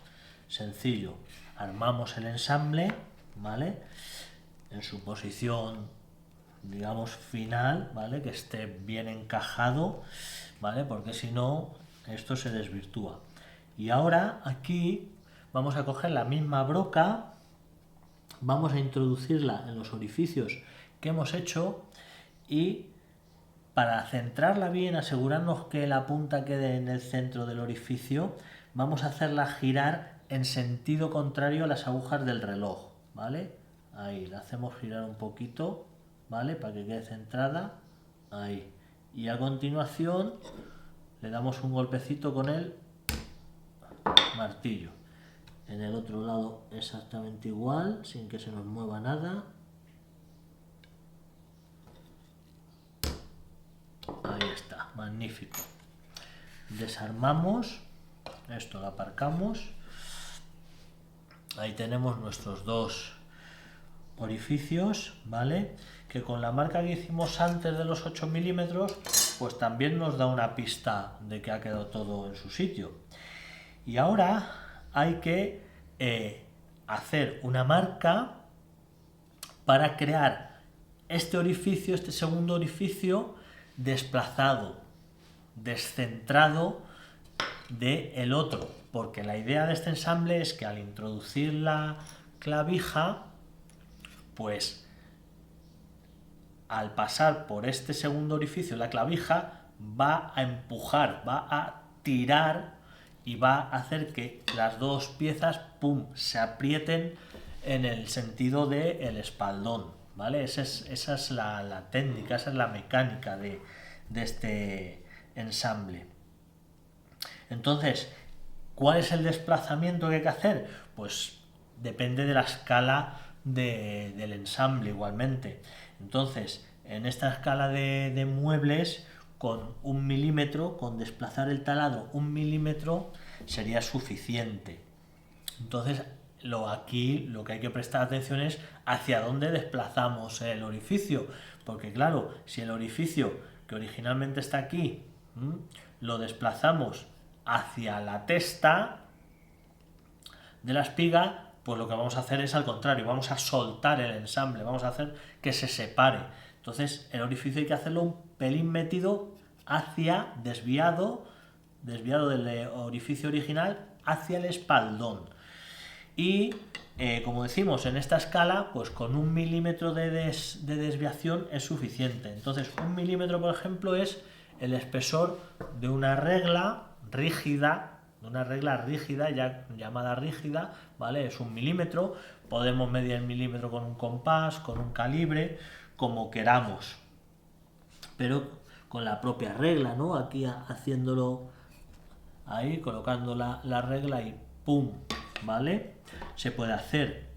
sencillo, armamos el ensamble, ¿vale? En su posición, digamos, final, ¿vale? Que esté bien encajado, ¿vale? Porque si no, esto se desvirtúa. Y ahora aquí vamos a coger la misma broca, vamos a introducirla en los orificios que hemos hecho y para centrarla bien, asegurarnos que la punta quede en el centro del orificio, vamos a hacerla girar en sentido contrario a las agujas del reloj, ¿vale? Ahí, la hacemos girar un poquito, ¿vale? Para que quede centrada, ahí. Y a continuación le damos un golpecito con el martillo. En el otro lado exactamente igual, sin que se nos mueva nada. Ahí está, magnífico. Desarmamos, esto lo aparcamos. Ahí tenemos nuestros dos orificios, ¿vale? Que con la marca que hicimos antes de los 8 milímetros, pues también nos da una pista de que ha quedado todo en su sitio. Y ahora hay que hacer una marca para crear este orificio, este segundo orificio, desplazado, descentrado del otro, porque la idea de este ensamble es que al introducir la clavija, pues al pasar por este segundo orificio la clavija va a empujar, va a tirar y va a hacer que las dos piezas, pum, se aprieten en el sentido del espaldón, ¿vale? Esa es la técnica, esa es la mecánica de este ensamble. Entonces, ¿cuál es el desplazamiento que hay que hacer? Pues depende de la escala del ensamble igualmente. Entonces, en esta escala de muebles, con 1 milímetro, con desplazar el taladro 1 milímetro sería suficiente. Entonces, aquí lo que hay que prestar atención es hacia dónde desplazamos el orificio, porque claro, si el orificio que originalmente está aquí lo desplazamos hacia la testa de la espiga, pues lo que vamos a hacer es al contrario, vamos a soltar el ensamble, vamos a hacer que se separe. Entonces el orificio hay que hacerlo un pelín metido hacia, desviado del orificio original hacia el espaldón. Y como decimos en esta escala, pues con 1 milímetro de desviación es suficiente. Entonces 1 milímetro, por ejemplo, es el espesor de una regla rígida, ya llamada rígida, ¿vale? Es 1 milímetro, podemos medir el milímetro con un compás, con un calibre, como queramos, pero con la propia regla, ¿no? Aquí haciéndolo ahí, colocando la regla y ¡pum! ¿Vale? Se puede hacer.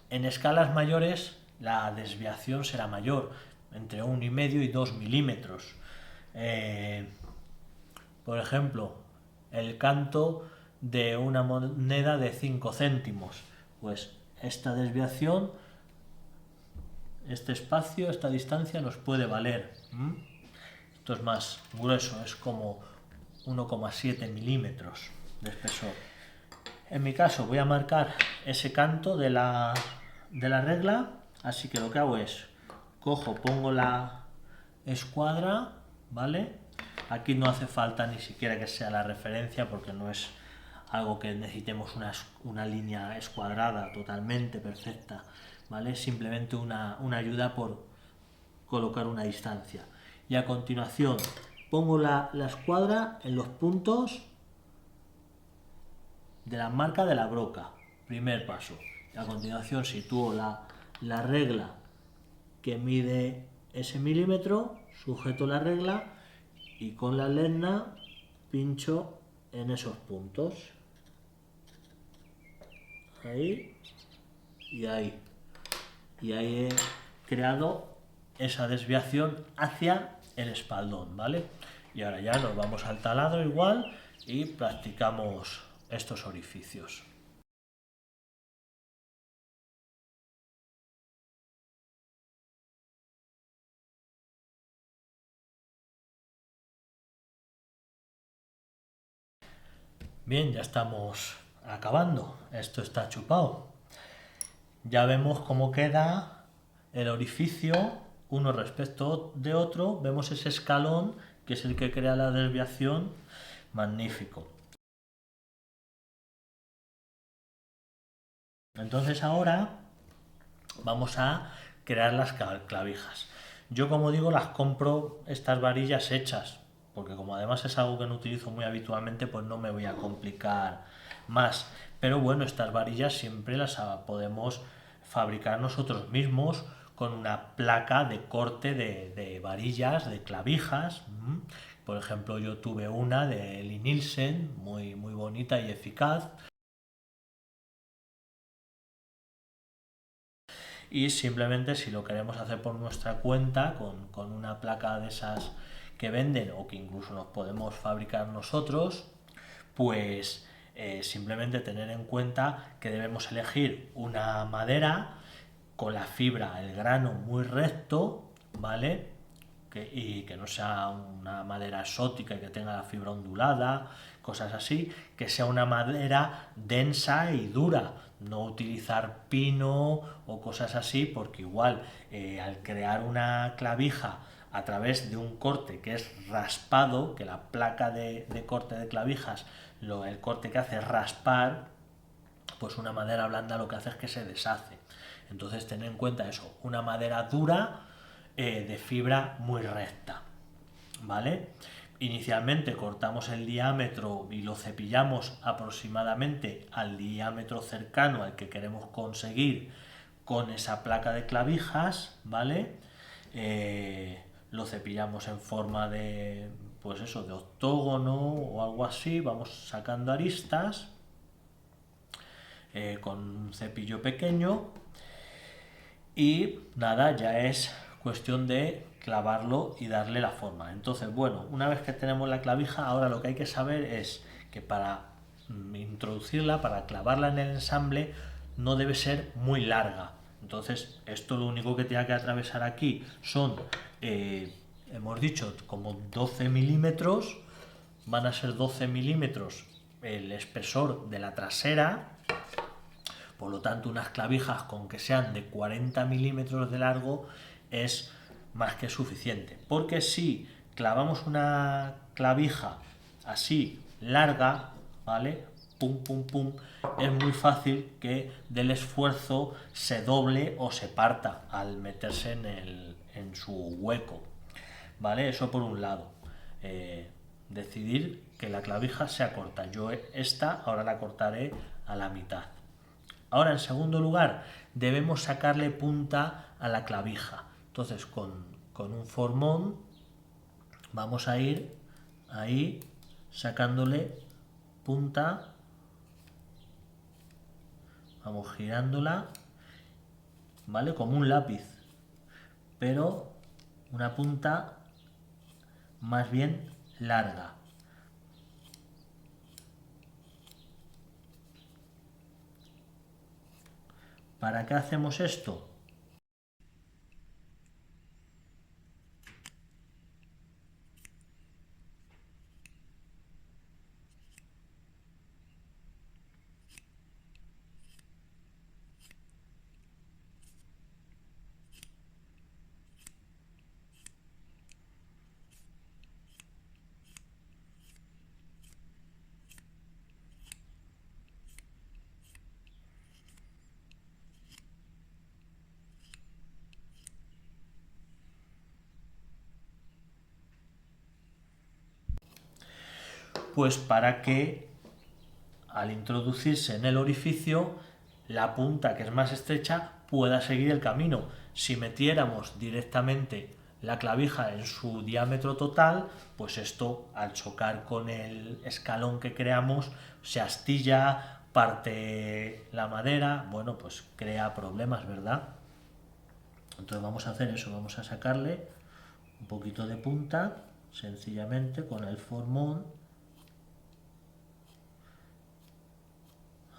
En escalas mayores la desviación será mayor, entre 1,5 y 2 milímetros. Por ejemplo, el canto de una moneda de 5 céntimos. Pues esta desviación, este espacio, esta distancia nos puede valer. Esto es más grueso, es como 1,7 milímetros de espesor. En mi caso voy a marcar ese canto de la regla, así que lo que hago es, pongo la escuadra, ¿vale? Aquí no hace falta ni siquiera que sea la referencia porque no es algo que necesitemos una línea escuadrada totalmente perfecta, ¿vale? Simplemente una ayuda por colocar una distancia. Y a continuación pongo la escuadra en los puntos de la marca de la broca, primer paso. Y a continuación sitúo la regla que mide ese milímetro, sujeto la regla y con la lezna pincho en esos puntos. Ahí y ahí. Y ahí he creado esa desviación hacia el espaldón, ¿vale? Y ahora ya nos vamos al taladro igual y practicamos estos orificios. Bien, ya estamos acabando. Esto está chupado. Ya vemos cómo queda el orificio uno respecto de otro. Vemos ese escalón que es el que crea la desviación. Magnífico. Entonces ahora vamos a crear las clavijas. Yo, como digo, las compro estas varillas hechas, porque como además es algo que no utilizo muy habitualmente, pues no me voy a complicar más. Pero bueno, estas varillas siempre las podemos fabricar nosotros mismos con una placa de corte de varillas, de clavijas. Por ejemplo, yo tuve una de Lie-Nielsen, muy bonita y eficaz. Y simplemente, si lo queremos hacer por nuestra cuenta, con una placa de esas que venden o que incluso nos podemos fabricar nosotros, pues simplemente tener en cuenta que debemos elegir una madera con la fibra, el grano muy recto, ¿vale? Y que no sea una madera exótica y que tenga la fibra ondulada, cosas así, que sea una madera densa y dura, no utilizar pino o cosas así, porque igual al crear una clavija a través de un corte que es raspado, que la placa de corte de clavijas, el corte que hace es raspar, pues una madera blanda lo que hace es que se deshace. Entonces ten en cuenta eso, una madera dura de fibra muy recta, ¿vale? Inicialmente cortamos el diámetro y lo cepillamos aproximadamente al diámetro cercano al que queremos conseguir con esa placa de clavijas, ¿vale? Lo cepillamos en forma de, pues eso, de octógono o algo así, vamos sacando aristas con un cepillo pequeño y nada, ya es cuestión de clavarlo y darle la forma. Entonces, bueno, una vez que tenemos la clavija, ahora lo que hay que saber es que para introducirla, para clavarla en el ensamble, no debe ser muy larga. Entonces, esto lo único que tiene que atravesar aquí son, hemos dicho, como 12 milímetros, van a ser 12 milímetros el espesor de la trasera. Por lo tanto, unas clavijas con que sean de 40 milímetros de largo es más que suficiente. Porque si clavamos una clavija así larga, ¿vale? Pum, pum, pum, es muy fácil que del esfuerzo se doble o se parta al meterse en su hueco. ¿vale? Eso por un lado. Decidir que la clavija sea corta. Yo esta ahora la cortaré a la mitad. Ahora, en segundo lugar, debemos sacarle punta a la clavija. Entonces, con un formón vamos a ir ahí sacándole punta. Vamos girándola, ¿vale? Como un lápiz, pero una punta más bien larga. ¿Para qué hacemos esto? Pues para que al introducirse en el orificio la punta, que es más estrecha, pueda seguir el camino. Si metiéramos directamente la clavija en su diámetro total, pues esto al chocar con el escalón que creamos se astilla, parte la madera, bueno, pues crea problemas, ¿verdad? Entonces vamos a hacer eso, vamos a sacarle un poquito de punta, sencillamente con el formón.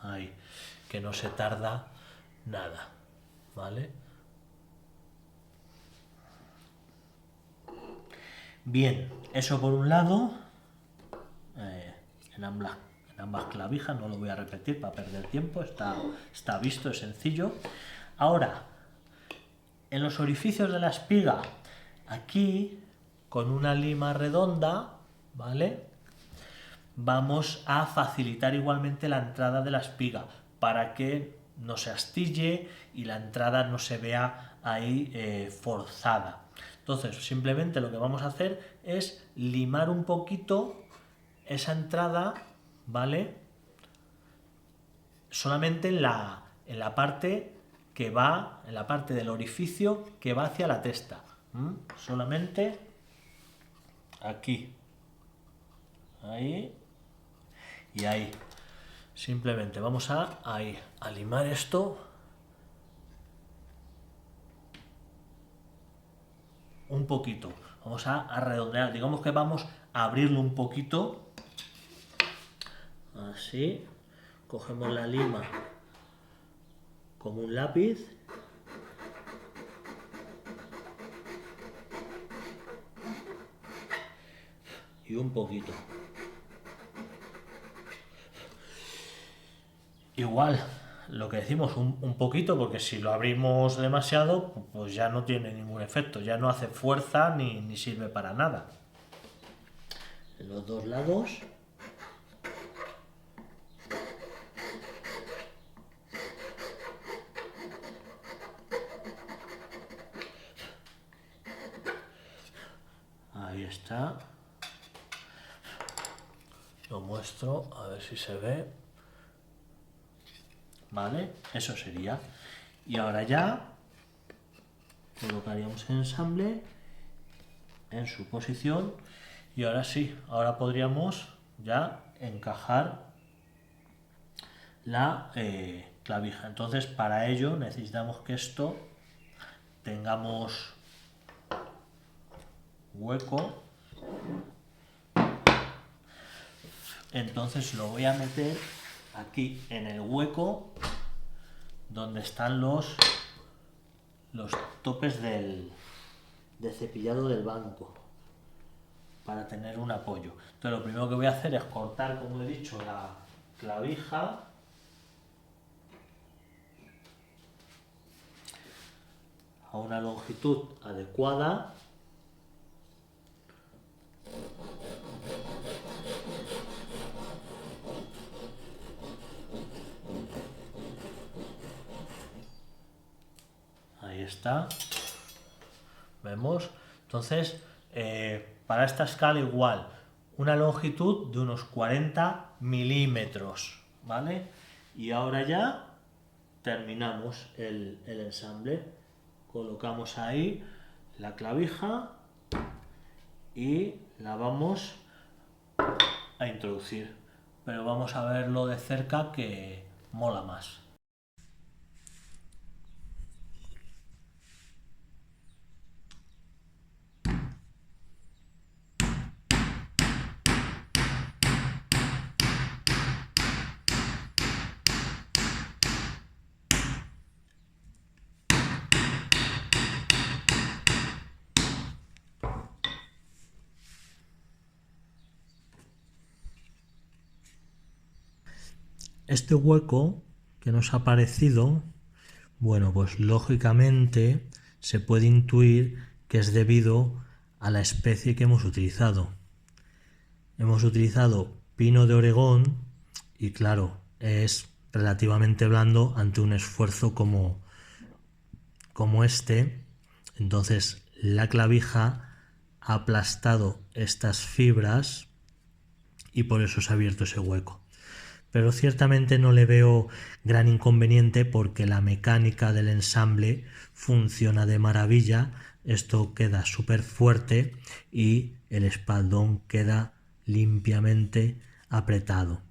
Ahí, que no se tarda nada, ¿vale? Bien, eso por un lado, en ambas clavijas, no lo voy a repetir para perder tiempo, está visto, es sencillo. Ahora, en los orificios de la espiga, aquí, con una lima redonda, ¿vale? Vamos a facilitar igualmente la entrada de la espiga para que no se astille y la entrada no se vea ahí forzada. Entonces, simplemente lo que vamos a hacer es limar un poquito esa entrada, ¿vale? Solamente en la parte que va, en la parte del orificio que va hacia la testa. Solamente aquí. Ahí. Y ahí. Simplemente vamos a limar esto un poquito. Vamos a redondear. Digamos que vamos a abrirlo un poquito. Así. Cogemos la lima como un lápiz. Y un poquito. Igual, lo que decimos, un poquito, porque si lo abrimos demasiado, pues ya no tiene ningún efecto, ya no hace fuerza ni sirve para nada. En los dos lados. Ahí está. Lo muestro, a ver si se ve. ¿Vale? Eso sería. Y ahora ya colocaríamos el ensamble en su posición y ahora sí, ahora podríamos ya encajar la clavija. Entonces, para ello necesitamos que esto tengamos hueco. Entonces lo voy a meter aquí en el hueco donde están los topes de cepillado del banco, para tener un apoyo. Entonces lo primero que voy a hacer es cortar, como he dicho, la clavija a una longitud adecuada. Ahí está. Vemos. Entonces Para esta escala igual, una longitud de unos 40 milímetros, ¿vale? Y ahora ya terminamos el ensamble. Colocamos ahí la clavija y la vamos a introducir. Pero vamos a verlo de cerca que mola más. Este hueco que nos ha parecido, bueno, pues lógicamente se puede intuir que es debido a la especie que hemos utilizado. Hemos utilizado pino de Oregón y claro, es relativamente blando ante un esfuerzo como este. Entonces la clavija ha aplastado estas fibras y por eso se ha abierto ese hueco. Pero ciertamente no le veo gran inconveniente porque la mecánica del ensamble funciona de maravilla. Esto queda súper fuerte y el espaldón queda limpiamente apretado.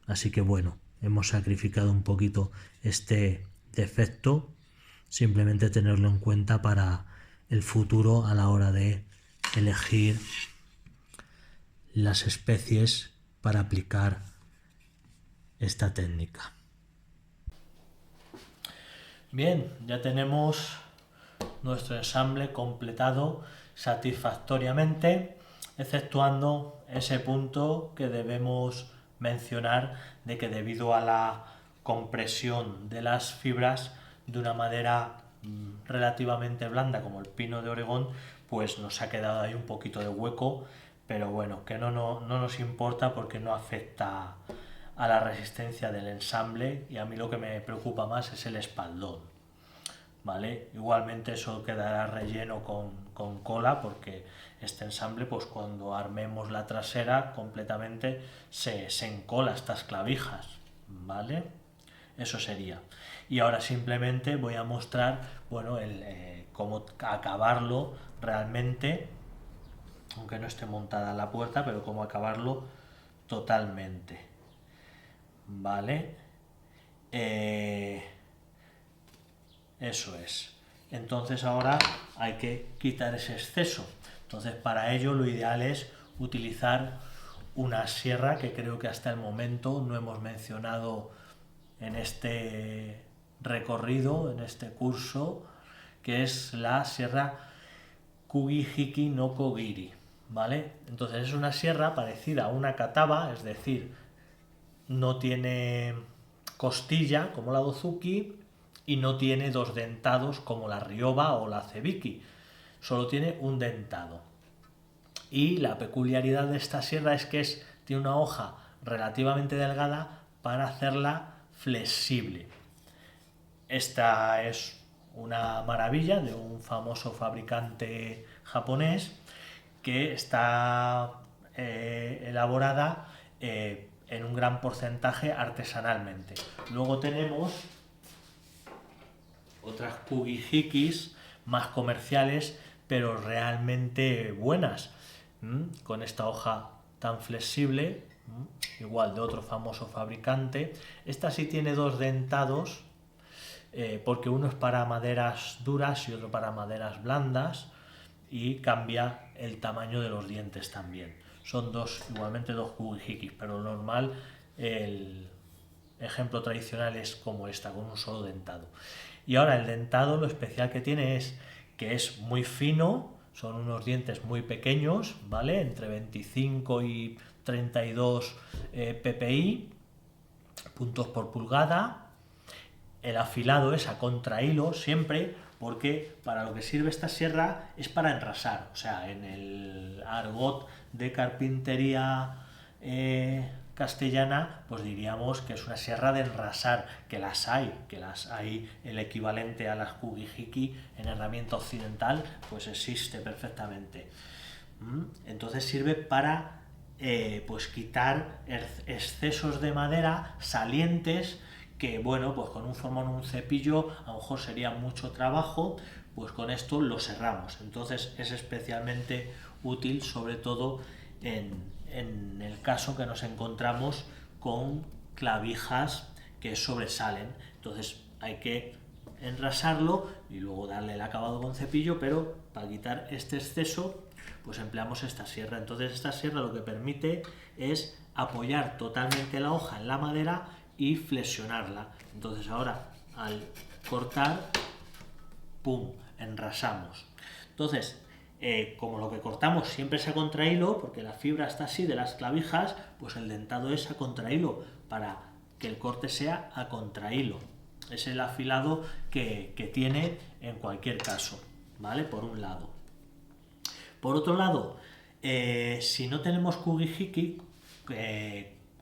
Así que bueno, hemos sacrificado un poquito este defecto, simplemente tenerlo en cuenta para el futuro a la hora de elegir las especies para aplicar esta técnica. Bien, ya tenemos nuestro ensamble completado satisfactoriamente, exceptuando ese punto que debemos mencionar de que debido a la compresión de las fibras de una madera relativamente blanda como el pino de Oregón, pues nos ha quedado ahí un poquito de hueco, pero bueno, que no nos importa porque no afecta a la resistencia del ensamble y a mí lo que me preocupa más es el espaldón, ¿vale? Igualmente eso quedará relleno con cola porque este ensamble, pues cuando armemos la trasera completamente se encola estas clavijas, ¿vale? Eso sería. Y ahora simplemente voy a mostrar, bueno, cómo acabarlo realmente, aunque no esté montada la puerta, pero cómo acabarlo totalmente. ¿Vale? Eso es. Entonces ahora hay que quitar ese exceso. Entonces para ello lo ideal es utilizar una sierra que creo que hasta el momento no hemos mencionado en este recorrido, en este curso, que es la sierra Kugi-Hiki no Kogiri, ¿vale? Entonces es una sierra parecida a una kataba, es decir, no tiene costilla como la Dozuki y no tiene dos dentados como la Ryoba o la Cebiki, solo tiene un dentado. Y la peculiaridad de esta sierra es que tiene una hoja relativamente delgada para hacerla flexible. Esta es una maravilla de un famoso fabricante japonés que está elaborada en un gran porcentaje artesanalmente. Luego tenemos otras Kugi-Hikis más comerciales, pero realmente buenas, con esta hoja tan flexible, igual de otro famoso fabricante. Esta sí tiene dos dentados, porque uno es para maderas duras y otro para maderas blandas, y cambia el tamaño de los dientes también. Son igualmente dos Kugi-Hikis, pero lo normal, el ejemplo tradicional es como esta, con un solo dentado. Y ahora el dentado, lo especial que tiene es que es muy fino, son unos dientes muy pequeños, ¿vale? Entre 25 y 32 ppi, puntos por pulgada. El afilado es a contrahilo siempre, porque para lo que sirve esta sierra es para enrasar. O sea, en el argot de carpintería castellana, pues diríamos que es una sierra de enrasar, que las hay el equivalente a las Kugi-Hiki en herramienta occidental, pues existe perfectamente. Entonces sirve para pues quitar excesos de madera salientes que, bueno, pues con un formón o un cepillo a lo mejor sería mucho trabajo, pues con esto lo cerramos. Entonces es especialmente útil, sobre todo en el caso que nos encontramos con clavijas que sobresalen. Entonces hay que enrasarlo y luego darle el acabado con cepillo, pero para quitar este exceso pues empleamos esta sierra. Entonces esta sierra lo que permite es apoyar totalmente la hoja en la madera y flexionarla. Entonces ahora al cortar, pum, enrasamos. Entonces, como lo que cortamos siempre es a contrahilo, porque la fibra está así de las clavijas, pues el dentado es a contrahilo para que el corte sea a contrahilo. Es el afilado que tiene en cualquier caso, ¿vale? Por un lado. Por otro lado, si no tenemos kugihiki,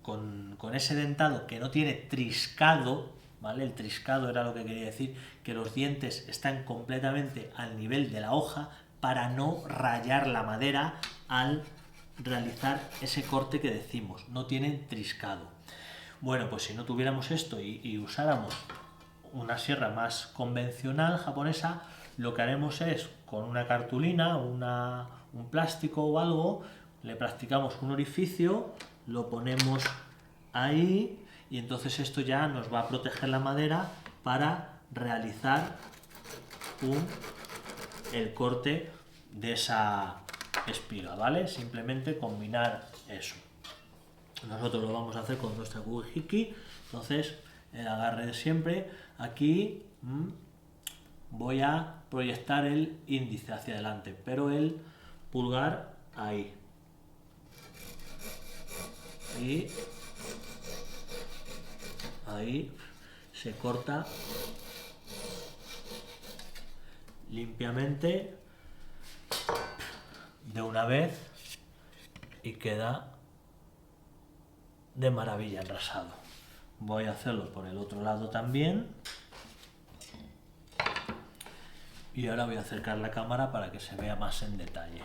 con ese dentado que no tiene triscado, ¿vale? El triscado era lo que quería decir, que los dientes están completamente al nivel de la hoja para no rayar la madera al realizar ese corte que decimos, no tienen triscado. Bueno, pues si no tuviéramos esto y usáramos una sierra más convencional japonesa, lo que haremos es con una cartulina, un plástico o algo, le practicamos un orificio, lo ponemos ahí y entonces esto ya nos va a proteger la madera para realizar el corte de esa espiga, ¿vale? Simplemente combinar eso. Nosotros lo vamos a hacer con nuestra kugihiki, entonces el agarre de siempre. Aquí voy a proyectar el índice hacia adelante, pero el pulgar ahí. Y ahí se corta limpiamente de una vez y queda de maravilla enrasado. Voy a hacerlo por el otro lado también. Y ahora voy a acercar la cámara para que se vea más en detalle.